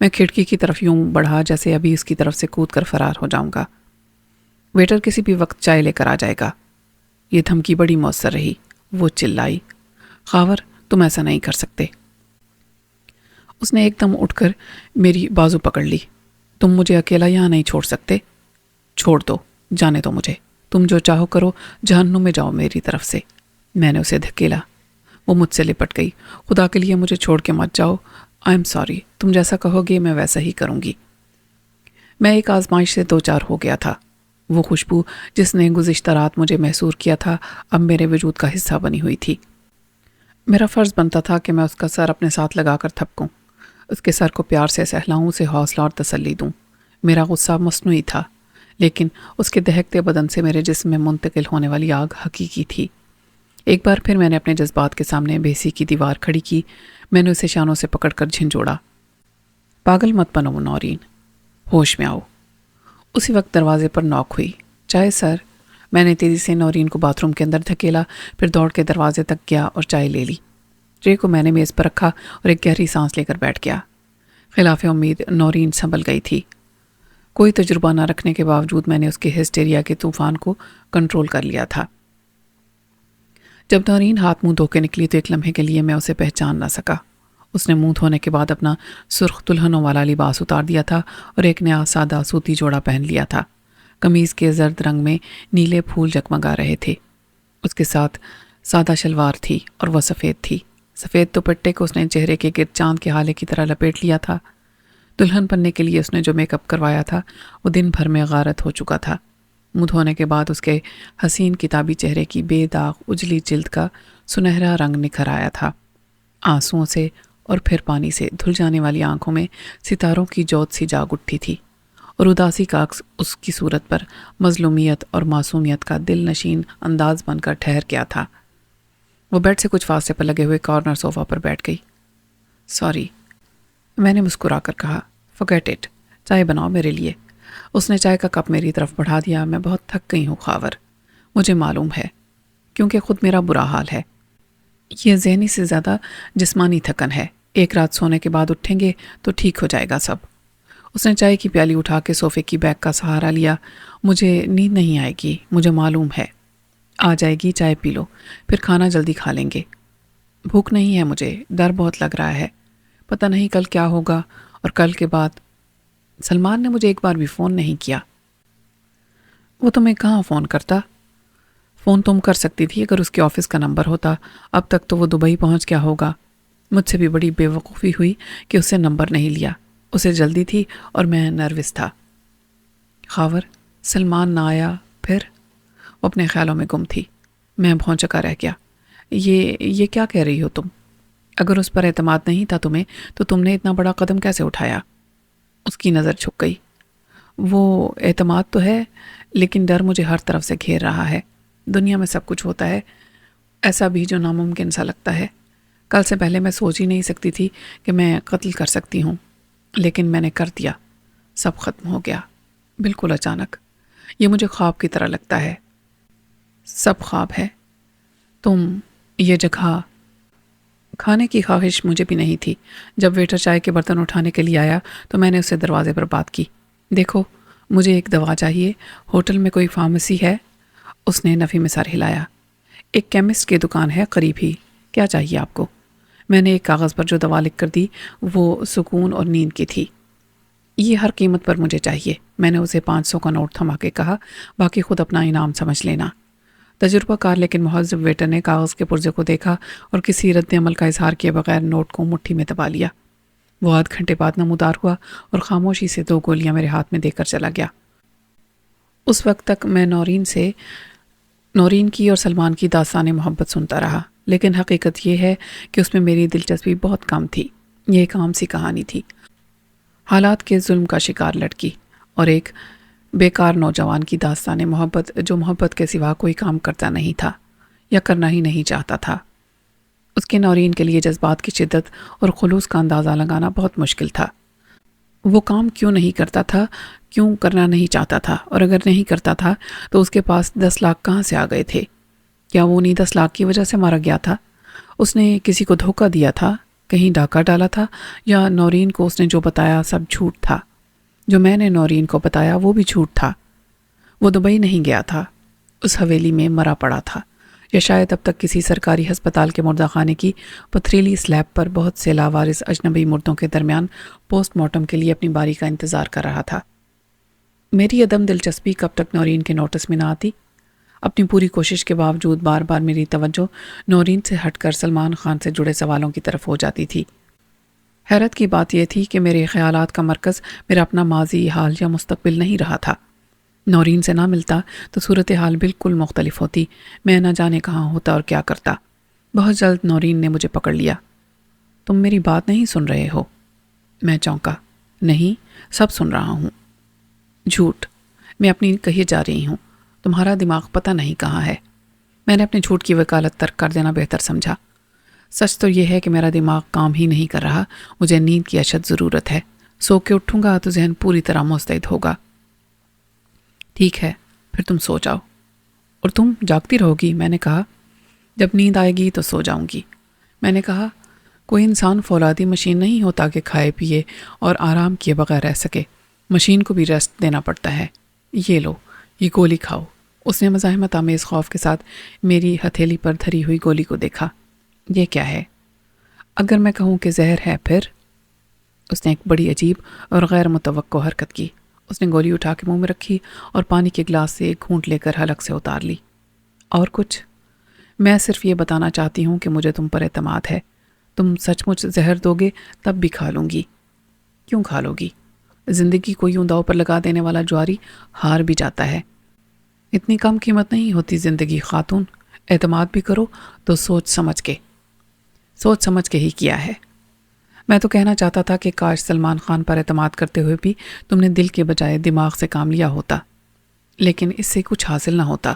میں کھڑکی کی طرف یوں بڑھا جیسے ابھی اس کی طرف سے کود کر فرار ہو جاؤں گا۔ ویٹر کسی بھی وقت چائے لے کر آ جائے گا۔ یہ دھمکی بڑی مؤثر رہی۔ وہ چلائی، خاور تم ایسا نہیں کر سکتے۔ اس نے ایک دم اٹھ کر میری بازو پکڑ لی۔ تم مجھے اکیلا یہاں نہیں چھوڑ سکتے۔ چھوڑ دو، جانے دو مجھے، تم جو چاہو کرو، جہنم میں جاؤ میری طرف سے۔ میں نے اسے دھکیلا۔ وہ مجھ سے لپٹ گئی۔ خدا کے لیے مجھے چھوڑ کے مت جاؤ، آئی ایم سوری، تم جیسا کہو گے میں ویسا ہی کروں گی۔ میں ایک آزمائش سے دو چار ہو گیا تھا۔ وہ خوشبو جس نے گزشتہ رات مجھے محسور کیا تھا اب میرے وجود کا حصہ بنی ہوئی تھی۔ میرا فرض بنتا تھا کہ میں اس کا سر اپنے ساتھ لگا کر تھپکوں، اس کے سر کو پیار سے سہلاؤں، اسے حوصلہ اور تسلی دوں۔ میرا غصہ مصنوعی تھا، لیکن اس کے دہکتے بدن سے میرے جسم میں منتقل ہونے والی آگ حقیقی تھی۔ ایک بار پھر میں نے اپنے جذبات کے سامنے بےسی کی دیوار کھڑی کی۔ میں نے اسے شانوں سے پکڑ کر جھنجھوڑا۔ پاگل مت بنو نورین، ہوش میں آؤ۔ اسی وقت دروازے پر نوک ہوئی۔ چائے سر۔ میں نے تیزی سے نورین کو باتھ روم کے اندر دھکیلا، پھر دوڑ کے دروازے تک گیا اور چائے لے لی۔ ٹرے کو میں نے میز پر رکھا اور ایک گہری سانس لے کر بیٹھ گیا۔ خلاف امید نورین سنبھل گئی تھی۔ کوئی تجربہ نہ رکھنے کے باوجود میں نے اس کے ہسٹیریا کے طوفان کو کنٹرول کر لیا تھا۔ جب نورین ہاتھ منہ دھو کے نکلی تو ایک لمحے کے لیے میں اسے پہچان نہ سکا۔ اس نے منہ دھونے کے بعد اپنا سرخ دلہنوں والا لباس اتار دیا تھا اور ایک نیا سادہ سوتی جوڑا پہن لیا تھا۔ قمیض کے زرد رنگ میں نیلے پھول جگمگا رہے تھے۔ اس کے ساتھ سادہ شلوار تھی اور وہ سفید تھی۔ سفید دوپٹے کو اس نے چہرے کے گرد چاند کے ہالے کی طرح لپیٹ لیا تھا۔ دلہن بننے کے لیے اس نے جو میک اپ کروایا تھا وہ دن بھر میں غارت ہو چکا تھا۔ منہ دھونے کے بعد اس کے حسین کتابی چہرے کی بے داغ اجلی جلد کا سنہرا رنگ نکھر آیا تھا۔ آنسوؤں سے اور پھر پانی سے دھل جانے والی آنکھوں میں ستاروں کی جوت سی جاگ اٹھی تھی، اور اداسی کا عکس اس کی صورت پر مظلومیت اور معصومیت کا دل نشین انداز بن کر ٹھہر گیا تھا۔ وہ بیڈ سے کچھ فاصلے پر لگے ہوئے کارنر صوفہ پر بیٹھ گئی۔ سوری، میں نے مسکرا کر کہا۔ forget it، چائے بناؤ میرے لیے۔ اس نے چائے کا کپ میری طرف بڑھا دیا۔ میں بہت تھک گئی ہوں خاور، مجھے معلوم ہے، کیونکہ خود میرا برا حال ہے۔ یہ ذہنی سے زیادہ جسمانی تھکن ہے۔ ایک رات سونے کے بعد اٹھیں گے تو ٹھیک ہو جائے گا سب۔ اس نے چائے کی پیالی اٹھا کے صوفے کی بیک کا سہارا لیا۔ مجھے نیند نہیں آئے گی، مجھے معلوم ہے۔ آ جائے گی، چائے پی لو، پھر کھانا جلدی کھا لیں گے۔ بھوک نہیں ہے مجھے، ڈر بہت لگ رہا ہے، پتہ نہیں کل کیا ہوگا، اور کل کے بعد سلمان نے مجھے ایک بار بھی فون نہیں کیا۔ وہ تمہیں کہاں فون کرتا؟ فون تم کر سکتی تھی اگر اس کے آفس کا نمبر ہوتا۔ اب تک تو وہ دبئی پہنچ گیا ہوگا۔ مجھ سے بھی بڑی بے وقوفی ہوئی کہ اس سے نمبر نہیں لیا۔ اسے جلدی تھی اور میں نروس تھا۔ خاور، سلمان نہ آیا پھر؟ وہ اپنے خیالوں میں گم تھی۔ میں بھونچکا رہ گیا۔ یہ کیا کہہ رہی ہو تم؟ اگر اس پر اعتماد نہیں تھا تمہیں تو تم نے اتنا بڑا قدم کیسے اٹھایا؟ اس کی نظر جھک گئی۔ وہ اعتماد تو ہے، لیکن ڈر مجھے ہر طرف سے گھیر رہا ہے۔ دنیا میں سب کچھ ہوتا ہے ایسا بھی جو ناممکن سا لگتا ہے۔ کل سے پہلے میں سوچ ہی نہیں سکتی تھی کہ میں قتل کر سکتی ہوں، لیکن میں نے کر دیا۔ سب ختم ہو گیا، بالکل اچانک۔ یہ مجھے خواب کی طرح لگتا ہے۔ سب خواب ہے۔ تم، یہ جگہ۔ کھانے کی خواہش مجھے بھی نہیں تھی۔ جب ویٹر چائے کے برتن اٹھانے کے لیے آیا تو میں نے اسے دروازے پر بات کی۔ دیکھو، مجھے ایک دوا چاہیے، ہوٹل میں کوئی فارمیسی ہے؟ اس نے نفی میں سر ہلایا۔ ایک کیمسٹ کی دکان ہے قریب ہی، کیا چاہیے آپ کو؟ میں نے ایک کاغذ پر جو دوا لکھ کر دی وہ سکون اور نیند کی تھی۔ یہ ہر قیمت پر مجھے چاہیے۔ میں نے اسے 500 کا نوٹ تھما کے کہا، باقی خود اپنا انعام سمجھ لینا۔ تجربہ کار لیکن مہذب ویٹر نے کاغذ کے پرزے کو دیکھا اور کسی رد عمل کا اظہار کیے بغیر نوٹ کو مٹھی میں دبا لیا۔ وہ آدھ گھنٹے بعد نمودار ہوا اور خاموشی سے 2 گولیاں میرے ہاتھ میں دے کر چلا گیا۔ اس وقت تک میں نورین کی اور سلمان کی داستان محبت سنتا رہا، لیکن حقیقت یہ ہے کہ اس میں میری دلچسپی بہت کم تھی۔ یہ ایک عام سی کہانی تھی، حالات کے ظلم کا شکار لڑکی اور ایک بیکار نوجوان کی داستان محبت جو محبت کے سوا کوئی کام کرتا نہیں تھا یا کرنا ہی نہیں چاہتا تھا۔ اس کے نورین کے لیے جذبات کی شدت اور خلوص کا اندازہ لگانا بہت مشکل تھا۔ وہ کام کیوں نہیں کرتا تھا، کیوں کرنا نہیں چاہتا تھا، اور اگر نہیں کرتا تھا تو اس کے پاس 10 لاکھ کہاں سے آ گئے تھے؟ کیا وہ انہیں 10 لاکھ کی وجہ سے مارا گیا تھا؟ اس نے کسی کو دھوکہ دیا تھا؟ کہیں ڈاکہ ڈالا تھا یا نورین کو اس نے جو بتایا سب جھوٹ تھا؟ جو میں نے نورین کو بتایا وہ بھی جھوٹ تھا۔ وہ دبئی نہیں گیا تھا، اس حویلی میں مرا پڑا تھا، یا شاید اب تک کسی سرکاری ہسپتال کے مردہ خانے کی پتھریلی سلیب پر بہت سے لاوارث اجنبی مردوں کے درمیان پوسٹ مارٹم کے لیے اپنی باری کا انتظار کر رہا تھا۔ میری عدم دلچسپی کب تک نورین کے نوٹس میں نہ آتی؟ اپنی پوری کوشش کے باوجود بار بار میری توجہ نورین سے ہٹ کر سلمان خان سے جڑے سوالوں کی طرف ہو جاتی تھی۔ حیرت کی بات یہ تھی کہ میرے خیالات کا مرکز میرا اپنا ماضی، حال یا مستقبل نہیں رہا تھا۔ نورین سے نہ ملتا تو صورتحال بالکل مختلف ہوتی، میں نہ جانے کہاں ہوتا اور کیا کرتا۔ بہت جلد نورین نے مجھے پکڑ لیا۔ تم میری بات نہیں سن رہے ہو؟ میں چونکا۔ نہیں، سب سن رہا ہوں۔ جھوٹ، میں اپنی کہی جا رہی ہوں، تمہارا دماغ پتہ نہیں کہاں ہے۔ میں نے اپنے جھوٹ کی وکالت ترک کر دینا بہتر سمجھا۔ سچ تو یہ ہے کہ میرا دماغ کام ہی نہیں کر رہا، مجھے نیند کی اشد ضرورت ہے۔ سو کے اٹھوں گا تو ذہن پوری طرح مستعد ہوگا۔ ٹھیک ہے، پھر تم سو جاؤ۔ اور تم جاگتی رہو گی؟ میں نے کہا۔ جب نیند آئے گی تو سو جاؤں گی۔ میں نے کہا، کوئی انسان فولادی مشین نہیں ہوتا کہ کھائے پیے اور آرام کیے بغیر رہ سکے، مشین کو بھی ریسٹ دینا پڑتا ہے۔ یہ لو، یہ گولی کھاؤ۔ اس نے مزاحمت آمیز خوف کے ساتھ میری ہتھیلی پر دھری ہوئی گولی کو دیکھا۔ یہ کیا ہے؟ اگر میں کہوں کہ زہر ہے پھر؟ اس نے ایک بڑی عجیب اور غیر متوقع حرکت کی۔ اس نے گولی اٹھا کے منہ میں رکھی اور پانی کے گلاس سے ایک گھونٹ لے کر حلق سے اتار لی۔ اور کچھ؟ میں صرف یہ بتانا چاہتی ہوں کہ مجھے تم پر اعتماد ہے۔ تم سچ مچ زہر دو گے تب بھی کھا لوں گی۔ کیوں کھا لو گی؟ زندگی کو یوں داؤ پر لگا دینے والا جواری ہار بھی جاتا ہے۔ اتنی کم قیمت نہیں ہوتی زندگی خاتون۔ اعتماد بھی کرو تو سوچ سمجھ کے ہی کیا ہے۔ میں تو کہنا چاہتا تھا کہ کاش سلمان خان پر اعتماد کرتے ہوئے بھی تم نے دل کے بجائے دماغ سے کام لیا ہوتا، لیکن اس سے کچھ حاصل نہ ہوتا۔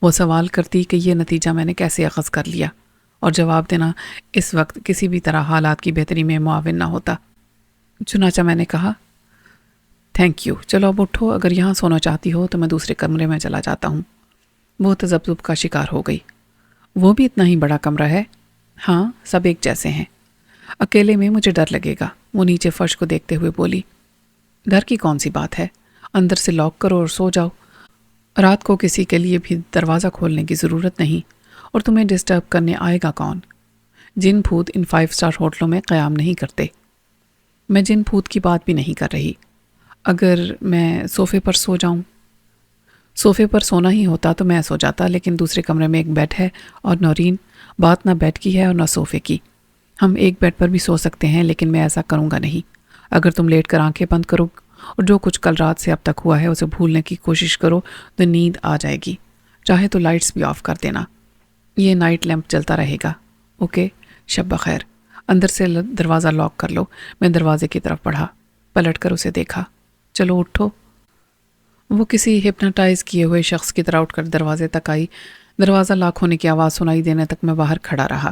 وہ سوال کرتی کہ یہ نتیجہ میں نے کیسے اخذ کر لیا، اور جواب دینا اس وقت کسی بھی طرح حالات کی بہتری میں معاون نہ ہوتا۔ چنانچہ میں نے کہا، تھینک یو، چلو اب اٹھو، اگر یہاں سونا چاہتی ہو تو میں دوسرے کمرے میں چلا جاتا ہوں۔ وہ تذبذب کا شکار ہو گئی۔ وہ بھی اتنا ہی بڑا کمرہ ہے؟ ہاں، سب ایک جیسے ہیں۔ اکیلے میں مجھے ڈر لگے گا۔ وہ نیچے فرش کو دیکھتے ہوئے بولی۔ ڈر کی کون سی بات ہے؟ اندر سے لاک کرو اور سو جاؤ۔ رات کو کسی کے لیے بھی دروازہ کھولنے کی ضرورت نہیں، اور تمہیں ڈسٹرب کرنے آئے گا کون؟ جن بھوت ان 5 اسٹار ہوٹلوں میں قیام نہیں کرتے۔ میں جن بھوت کی بات بھی نہیں کر رہی۔ اگر میں صوفے پر سو جاؤں؟ صوفے پر سونا ہی ہوتا تو میں سو جاتا، لیکن دوسرے کمرے میں ایک بیڈ ہے، اور نورین، بات نہ بیڈ کی ہے اور نہ صوفے کی۔ ہم ایک بیڈ پر بھی سو سکتے ہیں، لیکن میں ایسا کروں گا نہیں۔ اگر تم لیٹ کر آنکھیں بند کرو اور جو کچھ کل رات سے اب تک ہوا ہے اسے بھولنے کی کوشش کرو تو نیند آ جائے گی۔ چاہے تو لائٹس بھی آف کر دینا، یہ نائٹ لیمپ چلتا رہے گا۔ اوکے، شب بخیر۔ اندر سے دروازہ لاک کر لو۔ میں دروازے کی طرف بڑھا، پلٹ کر اسے دیکھا۔ چلو اٹھو۔ وہ کسی ہپناٹائز کیے ہوئے شخص کی طرح اٹھ کر دروازے تک آئی۔ دروازہ لاک ہونے کی آواز سنائی دینے تک میں باہر کھڑا رہا۔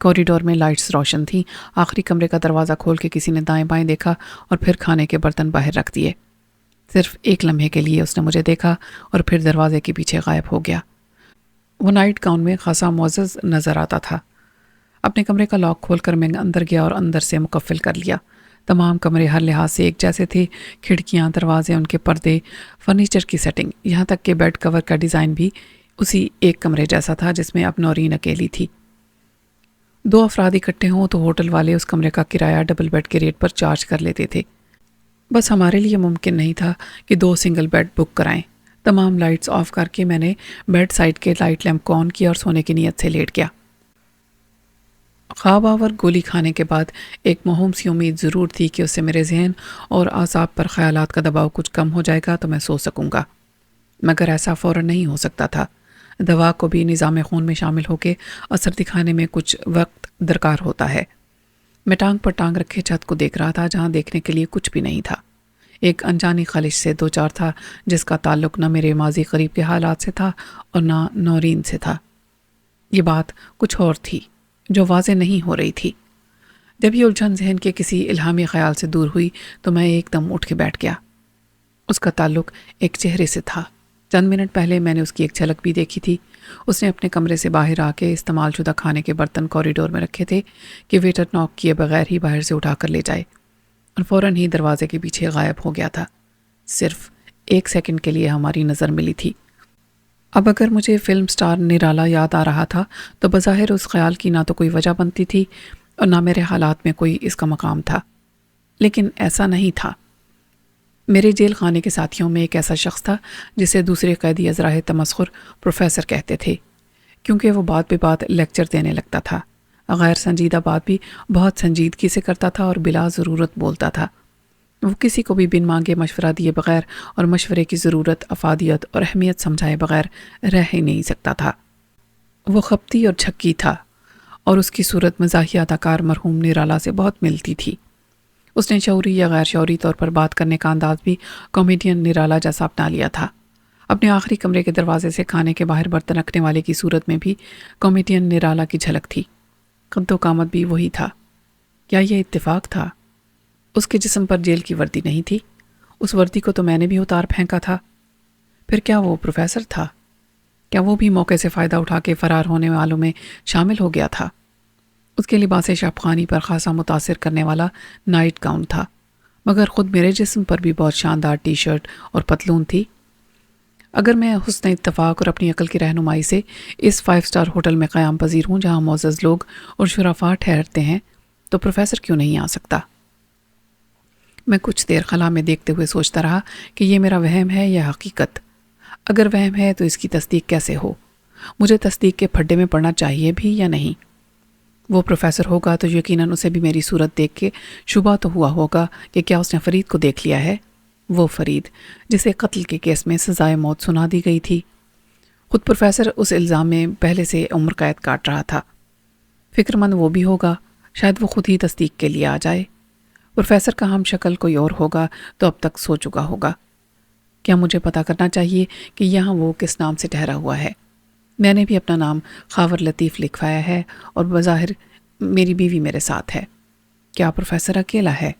کوریڈور میں لائٹس روشن تھیں۔ آخری کمرے کا دروازہ کھول کے کسی نے دائیں بائیں دیکھا اور پھر کھانے کے برتن باہر رکھ دیے۔ صرف ایک لمحے کے لیے اس نے مجھے دیکھا اور پھر دروازے کے پیچھے غائب ہو گیا۔ وہ نائٹ گاؤن میں خاصا معزز نظر آتا تھا۔ اپنے کمرے کا لاک کھول کر میں اندر گیا اور اندر سے مقفل کر لیا۔ تمام کمرے ہر لحاظ سے ایک جیسے تھے، کھڑکیاں، دروازے، ان کے پردے، فرنیچر کی سیٹنگ، یہاں تک کہ بیڈ کور کا ڈیزائن بھی اسی ایک کمرے جیسا تھا جس میں اب نورین اکیلی تھی۔ 2 افراد اکٹھے ہوں تو ہوٹل والے اس کمرے کا کرایہ ڈبل بیڈ کے ریٹ پر چارج کر لیتے تھے۔ بس ہمارے لیے ممکن نہیں تھا کہ 2 سنگل بیڈ بک کرائیں۔ تمام لائٹس آف کر کے میں نے بیڈ سائڈ کے لائٹ لیمپ کو آن کیا اور سونے کی نیت سے لیٹ گیا۔ خواب آور گولی کھانے کے بعد ایک موہوم سی امید ضرور تھی کہ اس سے میرے ذہن اور اعصاب پر خیالات کا دباؤ کچھ کم ہو جائے گا تو میں سو سکوں گا، مگر ایسا فوراً نہیں ہو سکتا تھا۔ دوا کو بھی نظام خون میں شامل ہو کے اثر دکھانے میں کچھ وقت درکار ہوتا ہے۔ میں ٹانگ پر ٹانگ رکھے چھت کو دیکھ رہا تھا جہاں دیکھنے کے لیے کچھ بھی نہیں تھا۔ ایک انجانی خالش سے دو چار تھا جس کا تعلق نہ میرے ماضی قریب کے حالات سے تھا اور نہ نورین سے تھا۔ یہ بات کچھ اور تھی جو واضح نہیں ہو رہی تھی۔ جب یہ الجھن ذہن کے کسی الہامی خیال سے دور ہوئی تو میں ایک دم اٹھ کے بیٹھ گیا۔ اس کا تعلق ایک چہرے سے تھا۔ چند منٹ پہلے میں نے اس کی ایک جھلک بھی دیکھی تھی۔ اس نے اپنے کمرے سے باہر آ کے استعمال شدہ کھانے کے برتن کوریڈور میں رکھے تھے کہ ویٹر ناک کیے بغیر ہی باہر سے اٹھا کر لے جائے، اور فوراً ہی دروازے کے پیچھے غائب ہو گیا تھا۔ صرف 1 سیکنڈ کے لیے ہماری نظر ملی تھی۔ اب اگر مجھے فلم سٹار نرالا یاد آ رہا تھا تو بظاہر اس خیال کی نہ تو کوئی وجہ بنتی تھی اور نہ میرے حالات میں کوئی اس کا مقام تھا، لیکن ایسا نہیں تھا۔ میرے جیل خانے کے ساتھیوں میں ایک ایسا شخص تھا جسے دوسرے قیدی ازراہ تمسخر پروفیسر کہتے تھے، کیونکہ وہ بات بے بات لیکچر دینے لگتا تھا، غیر سنجیدہ بات بھی بہت سنجیدگی سے کرتا تھا اور بلا ضرورت بولتا تھا۔ وہ کسی کو بھی بن مانگے مشورہ دیے بغیر اور مشورے کی ضرورت، افادیت اور اہمیت سمجھائے بغیر رہ ہی نہیں سکتا تھا۔ وہ خپتی اور جھکی تھا اور اس کی صورت مزاحیہ اداکار مرحوم نرالا سے بہت ملتی تھی۔ اس نے شعوری یا غیر شعوری طور پر بات کرنے کا انداز بھی کامیڈین نرالا جیسا اپنا لیا تھا۔ اپنے آخری کمرے کے دروازے سے کھانے کے باہر برتن رکھنے والے کی صورت میں بھی کامیڈین نرالا کی جھلک تھی۔ قد و قامت بھی وہی تھا۔ کیا یہ اتفاق تھا؟ اس کے جسم پر جیل کی وردی نہیں تھی۔ اس وردی کو تو میں نے بھی اتار پھینکا تھا۔ پھر کیا وہ پروفیسر تھا؟ کیا وہ بھی موقع سے فائدہ اٹھا کے فرار ہونے والوں میں شامل ہو گیا تھا؟ اس کے لباس شاپخانی پر خاصا متاثر کرنے والا نائٹ گاؤن تھا، مگر خود میرے جسم پر بھی بہت شاندار ٹی شرٹ اور پتلون تھی۔ اگر میں حسن اتفاق اور اپنی عقل کی رہنمائی سے اس 5 اسٹار ہوٹل میں قیام پذیر ہوں جہاں معزز لوگ اور شرفاء ٹھہرتے ہیں، تو پروفیسر کیوں نہیں آ سکتا؟ میں کچھ دیر خلا میں دیکھتے ہوئے سوچتا رہا کہ یہ میرا وہم ہے یا حقیقت۔ اگر وہم ہے تو اس کی تصدیق کیسے ہو؟ مجھے تصدیق کے پھڈے میں پڑنا چاہیے بھی یا نہیں؟ وہ پروفیسر ہوگا تو یقیناً اسے بھی میری صورت دیکھ کے شبہ تو ہوا ہوگا کہ کیا اس نے فرید کو دیکھ لیا ہے، وہ فرید جسے قتل کے کیس میں سزائے موت سنا دی گئی تھی۔ خود پروفیسر اس الزام میں پہلے سے عمر قید کاٹ رہا تھا۔ فکر مند وہ بھی ہوگا، شاید وہ خود ہی تصدیق کے لیے آ جائے۔ پروفیسر کا ہم شکل کوئی اور ہوگا تو اب تک سو چکا ہوگا۔ کیا مجھے پتا کرنا چاہیے کہ یہاں وہ کس نام سے ٹھہرا ہوا ہے؟ میں نے بھی اپنا نام خاور لطیف لکھوایا ہے اور بظاہر میری بیوی میرے ساتھ ہے۔ کیا پروفیسر اکیلا ہے؟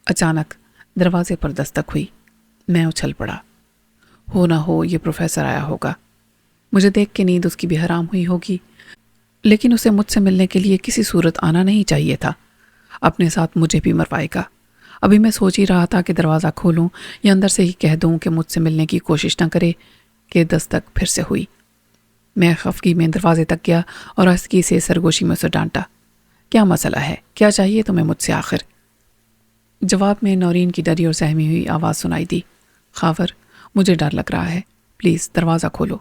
اچانک دروازے پر دستک ہوئی۔ میں اچھل پڑا۔ ہو نہ ہو یہ پروفیسر آیا ہوگا۔ مجھے دیکھ کے نیند اس کی بھی حرام ہوئی ہوگی، لیکن اسے مجھ سے ملنے کے لیے کسی صورت آنا نہیں چاہیے تھا۔ اپنے ساتھ مجھے بھی مروائے گا۔ ابھی میں سوچ ہی رہا تھا کہ دروازہ کھولوں یا اندر سے ہی کہہ دوں کہ مجھ سے ملنے کی کوشش نہ کرے کہ دستک پھر سے ہوئی۔ میں خفگی میں دروازے تک گیا اور آہستگی سے سرگوشی میں اسے ڈانٹا۔ کیا مسئلہ ہے؟ کیا چاہیے تمہیں مجھ سے آخر؟ جواب میں نورین کی ڈری اور سہمی ہوئی آواز سنائی دی۔ خاور، مجھے ڈر لگ رہا ہے، پلیز دروازہ کھولو۔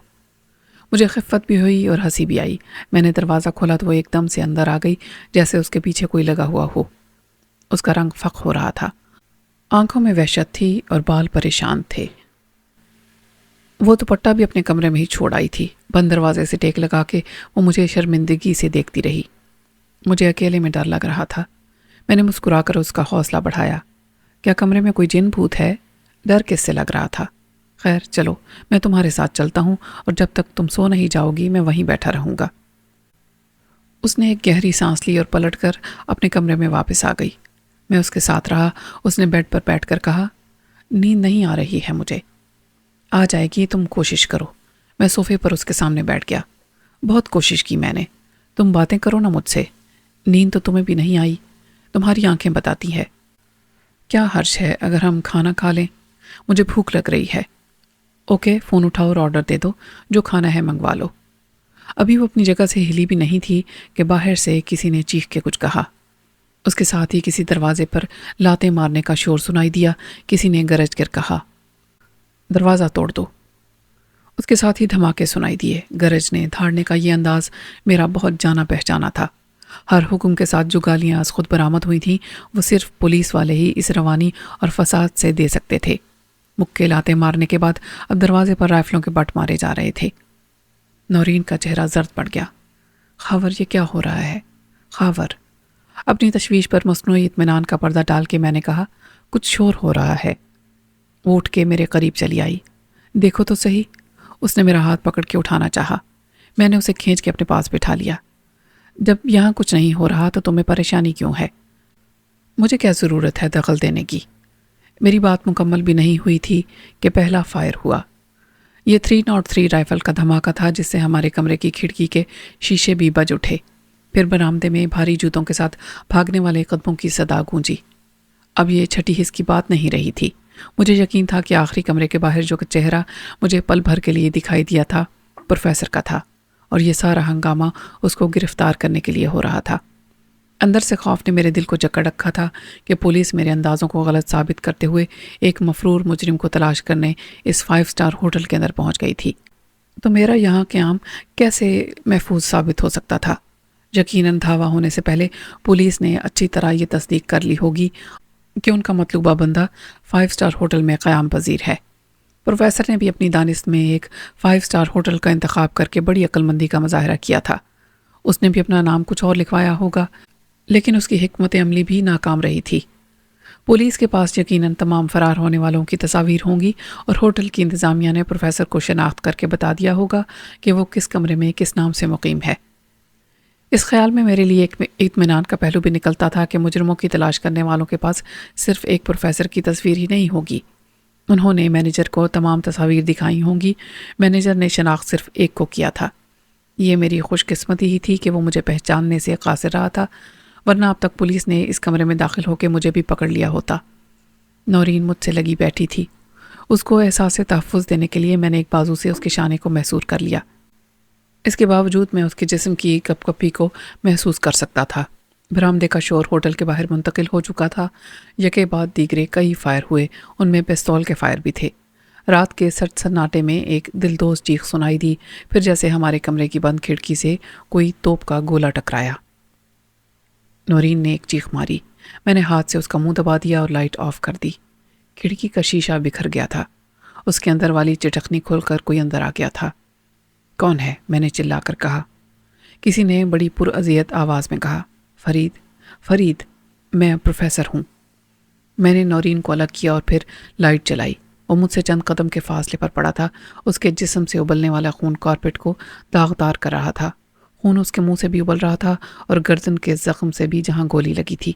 مجھے خفت بھی ہوئی اور ہنسی بھی آئی۔ میں نے دروازہ کھولا تو وہ ایک دم سے اندر آ گئی جیسے اس کے پیچھے کوئی لگا ہوا ہو۔ اس کا رنگ فق ہو رہا تھا، آنکھوں میں وحشت تھی اور بال پریشان تھے۔ وہ دوپٹہ بھی اپنے کمرے میں ہی چھوڑ آئی تھی۔ بند دروازے سے ٹیک لگا کے وہ مجھے شرمندگی سے دیکھتی رہی۔ مجھے اکیلے میں ڈر لگ رہا تھا۔ میں نے مسکرا کر اس کا حوصلہ بڑھایا۔ کیا کمرے میں کوئی جن بھوت ہے؟ ڈر کس سے لگ رہا تھا؟ خیر چلو، میں تمہارے ساتھ چلتا ہوں اور جب تک تم سو نہیں جاؤ گی میں وہیں بیٹھا رہوں گا۔ اس نے ایک گہری سانس لی اور پلٹ کر اپنے کمرے میں واپس آ گئی۔ میں اس کے ساتھ رہا۔ اس نے بیڈ پر بیٹھ کر کہا، نیند نہیں آ رہی ہے مجھے۔ آ جائے گی، تم کوشش کرو۔ میں صوفے پر اس کے سامنے بیٹھ گیا۔ بہت کوشش کی میں نے، تم باتیں کرو نا مجھ سے۔ نیند تو تمہیں بھی نہیں آئی، تمہاری آنکھیں بتاتی ہے۔ کیا حرج ہے اگر ہم کھانا کھا لیں؟ مجھے بھوک لگ رہی ہے۔ اوکے، فون اٹھاؤ اور آرڈر دے دو، جو کھانا ہے منگوا لو۔ ابھی وہ اپنی جگہ سے ہلی بھی نہیں تھی کہ باہر سے کسی نے چیخ کے کچھ کہا۔ اس کے ساتھ ہی کسی دروازے پر لاتیں مارنے کا شور سنائی دیا۔ کسی نے گرج کر کہا، دروازہ توڑ دو۔ اس کے ساتھ ہی دھماکے سنائی دیے۔ گرجنے دھاڑنے کا یہ انداز میرا بہت جانا پہچانا تھا۔ ہر حکم کے ساتھ جو گالیاں از خود برآمد ہوئی تھیں وہ صرف پولیس والے ہی اس روانی اور فساد سے دے سکتے تھے۔ مکے لاتے مارنے کے بعد اب دروازے پر رائفلوں کے بٹ مارے جا رہے تھے۔ نورین کا چہرہ زرد پڑ گیا۔ خاور، یہ کیا ہو رہا ہے؟ خاور، اپنی تشویش پر مصنوعی اطمینان کا پردہ ڈال کے میں نے کہا، کچھ شور ہو رہا ہے۔ وہ اٹھ کے میرے قریب چلی آئی۔ دیکھو تو صحیح۔ اس نے میرا ہاتھ پکڑ کے اٹھانا چاہا۔ میں نے اسے کھینچ کے اپنے پاس بٹھا لیا۔ جب یہاں کچھ نہیں ہو رہا تو تمہیں پریشانی کیوں ہے؟ مجھے کیا ضرورت ہے دخل دینے کی؟ میری بات مکمل بھی نہیں ہوئی تھی کہ پہلا فائر ہوا۔ یہ 303 رائفل کا دھماکہ تھا جس سے ہمارے کمرے کی کھڑکی کے شیشے بھی بج اٹھے۔ پھر برآمدے میں بھاری جوتوں کے ساتھ بھاگنے والے قدموں کی صدا گونجی۔ اب یہ چھٹی حس کی بات نہیں رہی تھی۔ مجھے یقین تھا کہ آخری کمرے کے باہر جو چہرہ مجھے پل بھر کے لیے دکھائی دیا تھا پروفیسر کا تھا، اور یہ سارا ہنگامہ اس کو گرفتار کرنے کے لیے ہو رہا تھا۔ اندر سے خوف نے میرے دل کو جکڑ رکھا تھا کہ پولیس میرے اندازوں کو غلط ثابت کرتے ہوئے ایک مفرور مجرم کو تلاش کرنے اس 5 اسٹار ہوٹل کے اندر پہنچ گئی تھی۔ تو میرا یہاں قیام کیسے محفوظ ثابت ہو سکتا تھا؟ یقیناً دھاوا ہونے سے پہلے پولیس نے اچھی طرح یہ تصدیق کر لی ہوگی کہ ان کا مطلوبہ بندہ 5 اسٹار ہوٹل میں قیام پذیر ہے۔ پروفیسر نے بھی اپنی دانست میں ایک 5 اسٹار ہوٹل کا انتخاب کر کے بڑی عقل مندی کا مظاہرہ کیا تھا۔ اس نے بھی اپنا نام کچھ اور لکھوایا ہوگا، لیکن اس کی حکمت عملی بھی ناکام رہی تھی۔ پولیس کے پاس یقیناً تمام فرار ہونے والوں کی تصاویر ہوں گی، اور ہوٹل کی انتظامیہ نے پروفیسر کو شناخت کر کے بتا دیا ہوگا کہ وہ کس کمرے میں کس نام سے مقیم ہے۔ اس خیال میں میرے لیے ایک اطمینان کا پہلو بھی نکلتا تھا کہ مجرموں کی تلاش کرنے والوں کے پاس صرف ایک پروفیسر کی تصویر ہی نہیں ہوگی۔ انہوں نے مینیجر کو تمام تصاویر دکھائی ہوں گی۔ مینیجر نے شناخت صرف ایک کو کیا تھا۔ یہ میری خوش قسمتی ہی تھی کہ وہ مجھے پہچاننے سے قاصر رہا تھا، ورنہ اب تک پولیس نے اس کمرے میں داخل ہو کے مجھے بھی پکڑ لیا ہوتا۔ نورین مجھ سے لگی بیٹھی تھی۔ اس کو احساس تحفظ دینے کے لیے میں نے ایک بازو سے اس کے شانے کو محسور کر لیا۔ اس کے باوجود میں اس کے جسم کی کپ کپی کو محسوس کر سکتا تھا۔ برآمدے کا شور ہوٹل کے باہر منتقل ہو چکا تھا۔ یکے بعد دیگرے کئی فائر ہوئے، ان میں پستول کے فائر بھی تھے۔ رات کے سٹ سناٹے میں ایک دلدوز چیخ سنائی دی، پھر جیسے ہمارے کمرے کی بند کھڑکی سے کوئی توپ کا گولہ ٹکرایا۔ نورین نے ایک چیخ ماری۔ میں نے ہاتھ سے اس کا منہ دبا دیا اور لائٹ آف کر دی۔ کھڑکی کا شیشہ بکھر گیا تھا۔ اس کے اندر والی چٹکنی کھول کر کوئی اندر آ گیا تھا۔ کون ہے؟ میں نے چلا کر کہا۔ کسی نے بڑی پراذیت آواز میں کہا، فرید، فرید، میں پروفیسر ہوں۔ میں نے نورین کو الگ کیا اور پھر لائٹ جلائی۔ وہ مجھ سے چند قدم کے فاصلے پر پڑا تھا۔ اس کے جسم سے ابلنے والا خون کارپیٹ کو داغدار کر رہا تھا۔ خون اس کے منہ سے بھی ابل رہا تھا اور گردن کے زخم سے بھی جہاں گولی لگی تھی۔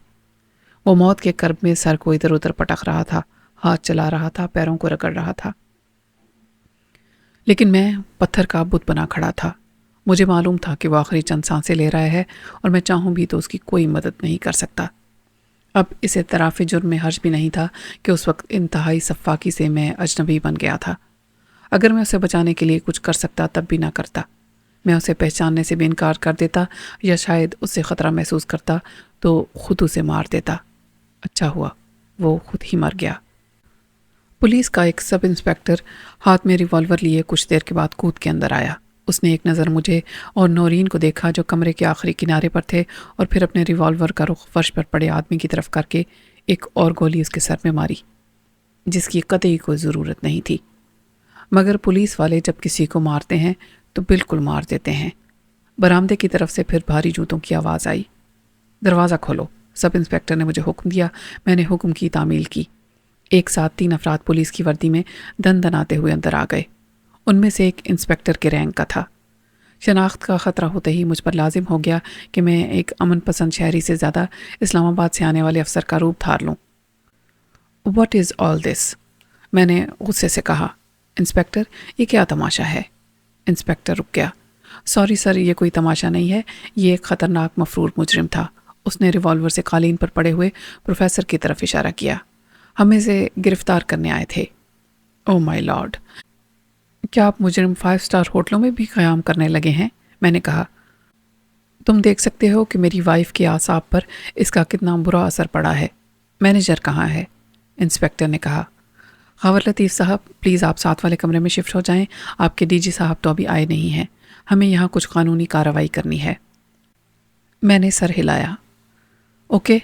وہ موت کے کرب میں سر کو ادھر ادھر پٹک رہا تھا، ہاتھ چلا رہا تھا، پیروں کو رگڑ رہا تھا۔ لیکن میں پتھر کا بت بنا کھڑا تھا۔ مجھے معلوم تھا کہ وہ آخری چند سانسیں لے رہا ہے اور میں چاہوں بھی تو اس کی کوئی مدد نہیں کر سکتا۔ اب اس اعتراف جرم میں حرج بھی نہیں تھا کہ اس وقت انتہائی سفاکی سے میں اجنبی بن گیا تھا۔ اگر میں اسے بچانے کے لیے کچھ کر سکتا تب بھی نہ کرتا۔ میں اسے پہچاننے سے بھی انکار کر دیتا، یا شاید اس سے خطرہ محسوس کرتا تو خود اسے مار دیتا۔ اچھا ہوا وہ خود ہی مر گیا۔ پولیس کا ایک سب انسپیکٹر ہاتھ میں ریوالور لیے کچھ دیر کے بعد کود کے اندر آیا۔ اس نے ایک نظر مجھے اور نورین کو دیکھا جو کمرے کے آخری کنارے پر تھے، اور پھر اپنے ریوالور کا رخ فرش پر پڑے آدمی کی طرف کر کے ایک اور گولی اس کے سر میں ماری، جس کی قطعی کوئی ضرورت نہیں تھی۔ مگر پولیس والے جب کسی کو مارتے ہیں تو بالکل مار دیتے ہیں۔ برآمدے کی طرف سے پھر بھاری جوتوں کی آواز آئی۔ دروازہ کھولو، سب انسپیکٹر نے مجھے حکم دیا۔ میں نے حکم کی تعمیل کی۔ ایک ساتھ 3 افراد پولیس کی وردی میں دن دناتے ہوئے اندر آ گئے۔ ان میں سے ایک انسپیکٹر کے رینک کا تھا۔ شناخت کا خطرہ ہوتے ہی مجھ پر لازم ہو گیا کہ میں ایک امن پسند شہری سے زیادہ اسلام آباد سے آنے والے افسر کا روپ دھار لوں۔ واٹ از آل دس؟ میں نے غصے سے کہا۔ انسپیکٹر، یہ کیا تماشا ہے؟ انسپیکٹر رک گیا۔ سوری سر، یہ کوئی تماشا نہیں ہے، یہ ایک خطرناک مفرور مجرم تھا۔ اس نے ریوالور سے قالین پر پڑے ہوئے پروفیسر کی طرف اشارہ کیا۔ ہم اسے گرفتار کرنے آئے تھے۔ او مائی لارڈ، کیا آپ مجرم 5 اسٹار ہوٹلوں میں بھی قیام کرنے لگے ہیں؟ میں نے کہا۔ تم دیکھ سکتے ہو کہ میری وائف کے اعصاب پر اس کا کتنا برا اثر پڑا ہے۔ مینیجر کہاں ہے؟ انسپیکٹر نے کہا۔ خاور لطیف صاحب، پلیز آپ ساتھ والے کمرے میں شفٹ ہو جائیں۔ آپ کے ڈی جی صاحب تو ابھی آئے نہیں ہیں۔ ہمیں یہاں کچھ قانونی کارروائی کرنی ہے۔ میں نے سر ہلایا۔ اوکے،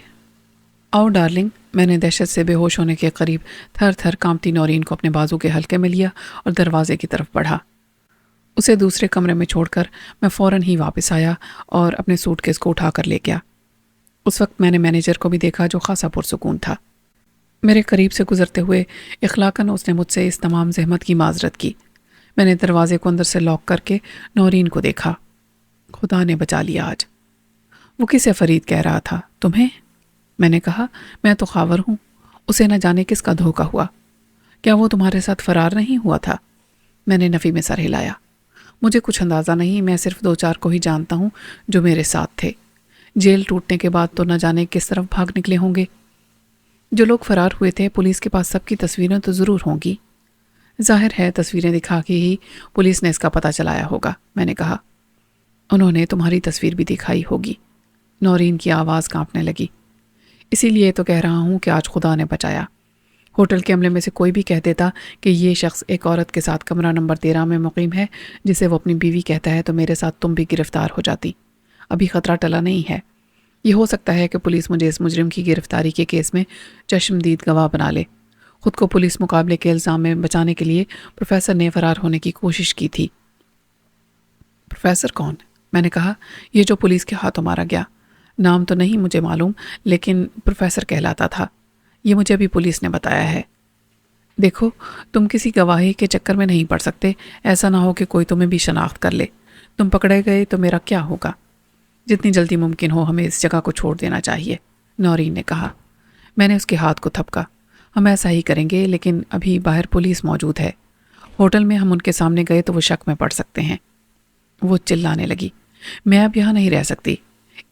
آؤ ڈارلنگ۔ میں نے دہشت سے بے ہوش ہونے کے قریب تھر تھر کانپتی نورین کو اپنے بازو کے حلقے میں لیا اور دروازے کی طرف بڑھا۔ اسے دوسرے کمرے میں چھوڑ کر میں فوراً ہی واپس آیا اور اپنے سوٹ کیس کو اٹھا کر لے گیا۔ اس وقت میں نے مینیجر کو بھی دیکھا جو خاصا پرسکون تھا۔ میرے قریب سے گزرتے ہوئے اخلاقاً اس نے مجھ سے اس تمام زحمت کی معذرت کی۔ میں نے دروازے کو اندر سے لاک کر کے نورین کو دیکھا۔ خدا نے بچا لیا آج۔ وہ کسے فرید کہہ رہا تھا؟ تمہیں؟ میں نے کہا، میں تو خاور ہوں۔ اسے نہ جانے کس کا دھوکہ ہوا۔ کیا وہ تمہارے ساتھ فرار نہیں ہوا تھا؟ میں نے نفی میں سر ہلایا۔ مجھے کچھ اندازہ نہیں، میں صرف 2-4 کو ہی جانتا ہوں جو میرے ساتھ تھے۔ جیل ٹوٹنے کے بعد تو نہ جانے کس طرف بھاگ نکلے ہوں گے۔ جو لوگ فرار ہوئے تھے پولیس کے پاس سب کی تصویریں تو ضرور ہوں گی۔ ظاہر ہے تصویریں دکھا کے ہی پولیس نے اس کا پتہ چلایا ہوگا، میں نے کہا۔ انہوں نے تمہاری تصویر بھی دکھائی ہوگی۔ نورین کی آواز کانپنے لگی۔ اسی لیے تو کہہ رہا ہوں کہ آج خدا نے بچایا۔ ہوٹل کے عملے میں سے کوئی بھی کہہ دیتا کہ یہ شخص ایک عورت کے ساتھ کمرہ نمبر 13 میں مقیم ہے جسے وہ اپنی بیوی کہتا ہے تو میرے ساتھ تم بھی گرفتار ہو جاتی۔ ابھی خطرہ ٹلا نہیں ہے۔ یہ ہو سکتا ہے کہ پولیس مجھے اس مجرم کی گرفتاری کے کیس میں چشمدید گواہ بنا لے۔ خود کو پولیس مقابلے کے الزام میں بچانے کے لیے پروفیسر نے فرار ہونے کی کوشش کی تھی۔ پروفیسر کون؟ میں نے کہا۔ یہ جو پولیس کے ہاتھوں مارا گیا۔ نام تو نہیں مجھے معلوم، لیکن پروفیسر کہلاتا تھا۔ یہ مجھے ابھی پولیس نے بتایا ہے۔ دیکھو، تم کسی گواہی کے چکر میں نہیں پڑ سکتے، ایسا نہ ہو کہ کوئی تمہیں بھی شناخت کر لے۔ تم پکڑے گئے تو میرا کیا ہوگا؟ جتنی جلدی ممکن ہو ہمیں اس جگہ کو چھوڑ دینا چاہیے، نورین نے کہا۔ میں نے اس کے ہاتھ کو تھپکا۔ ہم ایسا ہی کریں گے، لیکن ابھی باہر پولیس موجود ہے۔ ہوٹل میں ہم ان کے سامنے گئے تو وہ شک میں پڑ سکتے ہیں۔ وہ چلانے لگی۔ میں اب یہاں نہیں رہ سکتی۔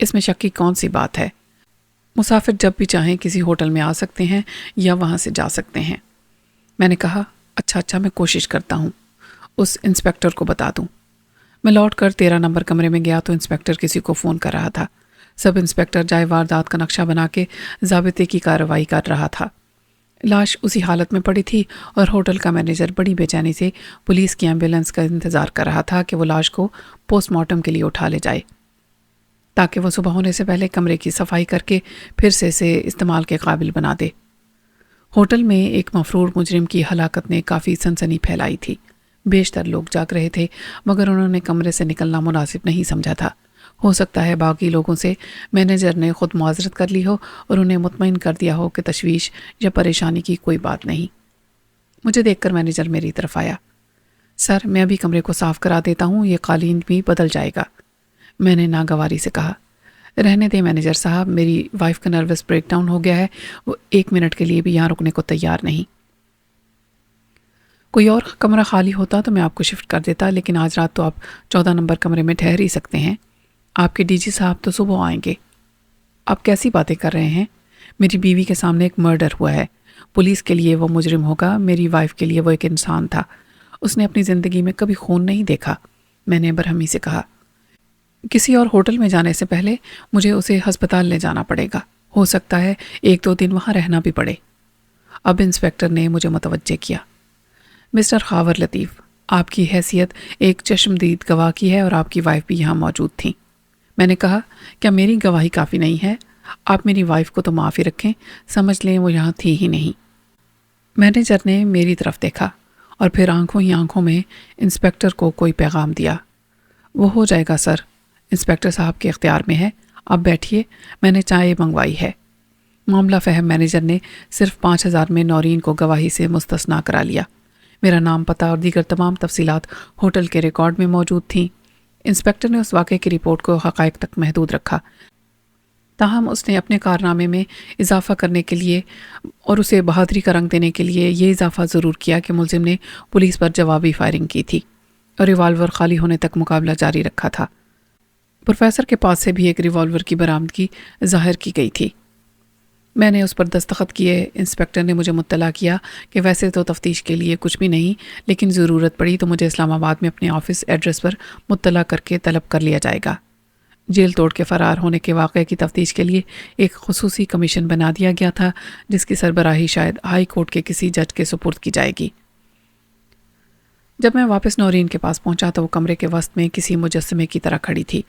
اس میں شک کی کون سی بات ہے؟ مسافر جب بھی چاہیں کسی ہوٹل میں آ سکتے ہیں یا وہاں سے جا سکتے ہیں۔ میں نے کہا، اچھا میں کوشش کرتا ہوں اس انسپیکٹر کو بتا دوں۔ میں لوٹ کر 13 نمبر کمرے میں گیا تو انسپیکٹر کسی کو فون کر رہا تھا۔ سب انسپیکٹر جائے واردات کا نقشہ بنا کے ضابطے کی کارروائی کر رہا تھا۔ لاش اسی حالت میں پڑی تھی اور ہوٹل کا مینیجر بڑی بے چینی سے پولیس کی ایمبولینس کا انتظار کر رہا تھا کہ وہ لاش کو پوسٹ مارٹم کے لیے اٹھا لے جائے، تاکہ وہ صبح ہونے سے پہلے کمرے کی صفائی کر کے پھر سے اسے استعمال کے قابل بنا دے۔ ہوٹل میں ایک مفرور مجرم کی ہلاکت نے کافی سنسنی پھیلائی تھی۔ بیشتر لوگ جاگ رہے تھے، مگر انہوں نے کمرے سے نکلنا مناسب نہیں سمجھا تھا۔ ہو سکتا ہے باقی لوگوں سے مینیجر نے خود معذرت کر لی ہو اور انہیں مطمئن کر دیا ہو کہ تشویش یا پریشانی کی کوئی بات نہیں۔ مجھے دیکھ کر مینیجر میری طرف آیا۔ سر، میں ابھی کمرے کو صاف کرا دیتا ہوں، یہ قالین بھی بدل جائے گا۔ میں نے ناگواری سے کہا، رہنے دیں مینیجر صاحب، میری وائف کا نروس بریک ڈاؤن ہو گیا ہے، وہ 1 منٹ کے لیے بھی یہاں رکنے کو تیار نہیں۔ کوئی اور کمرہ خالی ہوتا تو میں آپ کو شفٹ کر دیتا، لیکن آج رات تو آپ 14 نمبر کمرے میں ٹھہر ہی سکتے ہیں۔ آپ کے ڈی جی صاحب تو صبح آئیں گے۔ آپ کیسی باتیں کر رہے ہیں؟ میری بیوی کے سامنے ایک مرڈر ہوا ہے۔ پولیس کے لیے وہ مجرم ہوگا، میری وائف کے لیے وہ ایک انسان تھا۔ اس نے اپنی زندگی میں کبھی خون نہیں دیکھا، میں نے برہمی سے کہا۔ کسی اور ہوٹل میں جانے سے پہلے مجھے اسے ہسپتال لے جانا پڑے گا، ہو سکتا ہے 1-2 دن وہاں رہنا بھی پڑے۔ اب انسپیکٹر نے مجھے متوجہ کیا۔ مسٹر خاور لطیف، آپ کی حیثیت ایک چشمدید گواہ کی ہے اور آپ کی وائف بھی یہاں موجود تھیں۔ میں نے کہا، کیا میری گواہی کافی نہیں ہے؟ آپ میری وائف کو تو معاف ہی رکھیں، سمجھ لیں وہ یہاں تھی ہی نہیں۔ مینیجر نے میری طرف دیکھا اور پھر آنکھوں ہی آنکھوں میں انسپیکٹر کو کوئی پیغام دیا۔ وہ ہو جائے گا سر، انسپیکٹر صاحب کے اختیار میں ہے، آپ بیٹھیے، میں نے چائے منگوائی ہے۔ معاملہ فہم مینیجر نے صرف 5000 میں نورین کو گواہی سے مستثنا کرا لیا۔ میرا نام، پتہ اور دیگر تمام تفصیلات ہوٹل کے ریکارڈ میں موجود تھیں۔ انسپیکٹر نے اس واقعے کی رپورٹ کو حقائق تک محدود رکھا، تاہم اس نے اپنے کارنامے میں اضافہ کرنے کے لیے اور اسے بہادری کا رنگ دینے کے لیے یہ اضافہ ضرور کیا کہ ملزم نے پولیس پر جوابی فائرنگ کی تھی اور ریوالور خالی ہونے تک مقابلہ جاری رکھا تھا۔ پروفیسر کے پاس سے بھی ایک ریوالور کی برآمدگی ظاہر کی گئی تھی۔ میں نے اس پر دستخط کیے۔ انسپیکٹر نے مجھے مطلع کیا کہ ویسے تو تفتیش کے لیے کچھ بھی نہیں، لیکن ضرورت پڑی تو مجھے اسلام آباد میں اپنے آفس ایڈریس پر مطلع کر کے طلب کر لیا جائے گا۔ جیل توڑ کے فرار ہونے کے واقعے کی تفتیش کے لیے ایک خصوصی کمیشن بنا دیا گیا تھا، جس کی سربراہی شاید ہائی کورٹ کے کسی جج کے سپرد کی جائے گی۔ جب میں واپس نورین کے پاس پہنچا تو وہ کمرے کے وسط میں کسی مجسمے کی طرح کھڑی تھی۔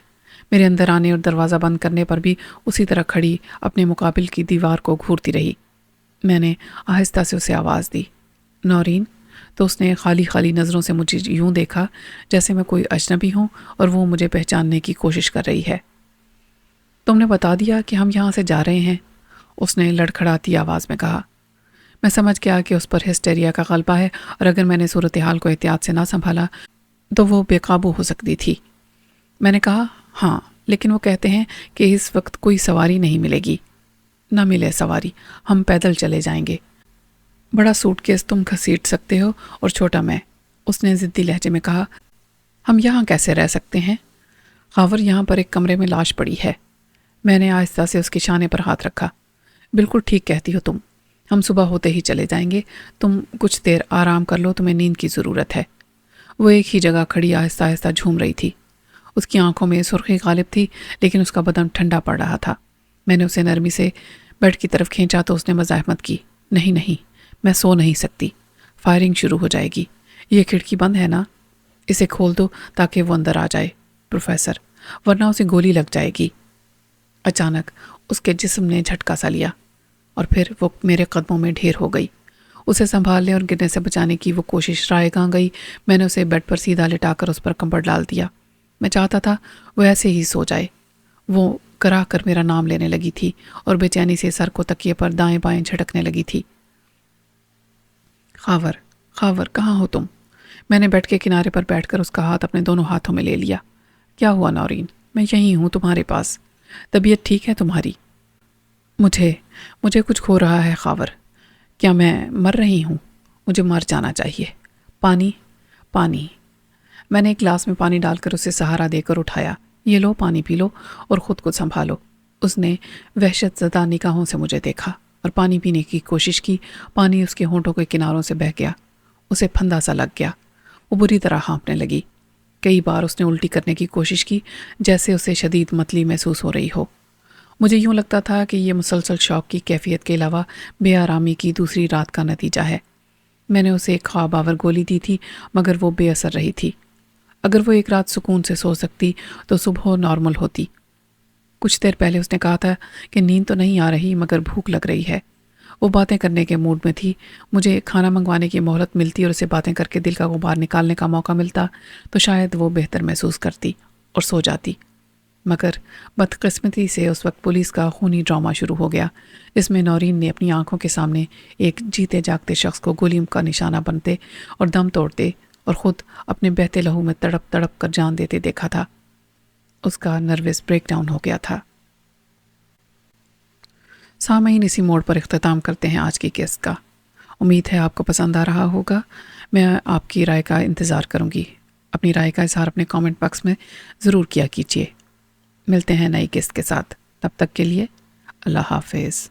میرے اندر آنے اور دروازہ بند کرنے پر بھی اسی طرح کھڑی اپنے مقابل کی دیوار کو گھورتی رہی۔ میں نے آہستہ سے اسے آواز دی، نورین، تو اس نے خالی خالی نظروں سے مجھے یوں دیکھا جیسے میں کوئی اجنبی ہوں اور وہ مجھے پہچاننے کی کوشش کر رہی ہے۔ تم نے بتا دیا کہ ہم یہاں سے جا رہے ہیں، اس نے لڑکھڑاتی آواز میں کہا۔ میں سمجھ گیا کہ اس پر ہسٹیریا کا غلبہ ہے اور اگر میں نے صورتحال کو احتیاط سے نہ سنبھالا تو وہ بے قابو ہو سکتی تھی۔ میں نے کہا، ہاں، لیکن وہ کہتے ہیں کہ اس وقت کوئی سواری نہیں ملے گی۔ نہ ملے سواری، ہم پیدل چلے جائیں گے۔ بڑا سوٹ کیس تم گھسیٹ سکتے ہو اور چھوٹا میں۔ اس نے ضدی لہجے میں کہا، ہم یہاں کیسے رہ سکتے ہیں؟ خاور، یہاں پر ایک کمرے میں لاش پڑی ہے۔ میں نے آہستہ سے اس کے شانے پر ہاتھ رکھا۔ بالکل ٹھیک کہتی ہو تم، ہم صبح ہوتے ہی چلے جائیں گے، تم کچھ دیر آرام کر لو، تمہیں نیند کی ضرورت ہے۔ وہ ایک ہی جگہ کھڑی آہستہ آہستہ جھوم رہی تھی۔ اس کی آنکھوں میں سرخی غالب تھی، لیکن اس کا بدن ٹھنڈا پڑ رہا تھا۔ میں نے اسے نرمی سے بیڈ کی طرف کھینچا تو اس نے مزاحمت کی، نہیں، میں سو نہیں سکتی، فائرنگ شروع ہو جائے گی۔ یہ کھڑکی بند ہے نا؟ اسے کھول دو تاکہ وہ اندر آ جائے پروفیسر، ورنہ اسے گولی لگ جائے گی۔ اچانک اس کے جسم نے جھٹکا سا لیا اور پھر وہ میرے قدموں میں ڈھیر ہو گئی۔ اسے سنبھالنے اور گرنے سے بچانے کی وہ کوشش رائے گاں گئی۔ میں نے اسے بیڈ پر سیدھا لٹا کر اس پر کمبل ڈال دیا۔ میں چاہتا تھا وہ ایسے ہی سو جائے۔ وہ کراہ کر میرا نام لینے لگی تھی اور بے چینی سے سر کو تکیے پر دائیں بائیں جھٹکنے لگی تھی۔ خاور کہاں ہو تم؟ میں نے بیڈ کے کنارے پر بیٹھ کر اس کا ہاتھ اپنے دونوں ہاتھوں میں لے لیا۔ کیا ہوا نورین؟ میں یہیں ہوں تمہارے پاس۔ طبیعت ٹھیک ہے تمہاری؟ مجھے کچھ ہو رہا ہے خاور۔ کیا میں مر رہی ہوں؟ مجھے مر جانا چاہیے۔ پانی۔ میں نے ایک گلاس میں پانی ڈال کر اسے سہارا دے کر اٹھایا۔ یہ لو، پانی پی لو اور خود کو سنبھالو۔ اس نے وحشت زدہ نگاہوں سے مجھے دیکھا اور پانی پینے کی کوشش کی۔ پانی اس کے ہونٹوں کے کناروں سے بہہ گیا۔ اسے پھندا سا لگ گیا۔ وہ بری طرح ہانپنے لگی۔ کئی بار اس نے الٹی کرنے کی کوشش کی، جیسے اسے شدید متلی محسوس ہو رہی ہو۔ مجھے یوں لگتا تھا کہ یہ مسلسل شوق کی کیفیت کے علاوہ بے آرامی کی دوسری رات کا نتیجہ ہے۔ میں نے اسے ایک خواب آور گولی دی تھی، مگر وہ بے اثر رہی تھی۔ اگر وہ ایک رات سکون سے سو سکتی تو صبح نارمل ہوتی۔ کچھ دیر پہلے اس نے کہا تھا کہ نیند تو نہیں آ رہی مگر بھوک لگ رہی ہے۔ وہ باتیں کرنے کے موڈ میں تھی۔ مجھے کھانا منگوانے کی مہلت ملتی اور اسے باتیں کر کے دل کا غبار نکالنے کا موقع ملتا تو شاید وہ بہتر محسوس کرتی اور سو جاتی۔ مگر بدقسمتی سے اس وقت پولیس کا خونی ڈرامہ شروع ہو گیا، جس میں نورین نے اپنی آنکھوں کے سامنے ایک جیتے جاگتے شخص کو گولی کا نشانہ بنتے اور دم توڑتے اور خود اپنے بہتے لہو میں تڑپ تڑپ کر جان دیتے دیکھا تھا۔ اس کا نروس بریک ڈاؤن ہو گیا تھا۔ سامعین، اسی موڑ پر اختتام کرتے ہیں آج کی قسط کا۔ امید ہے آپ کو پسند آ رہا ہوگا۔ میں آپ کی رائے کا انتظار کروں گی۔ اپنی رائے کا اظہار اپنے کامنٹ باکس میں ضرور کیا کیجیے۔ ملتے ہیں نئی قسط کے ساتھ، تب تک کے لیے اللہ حافظ۔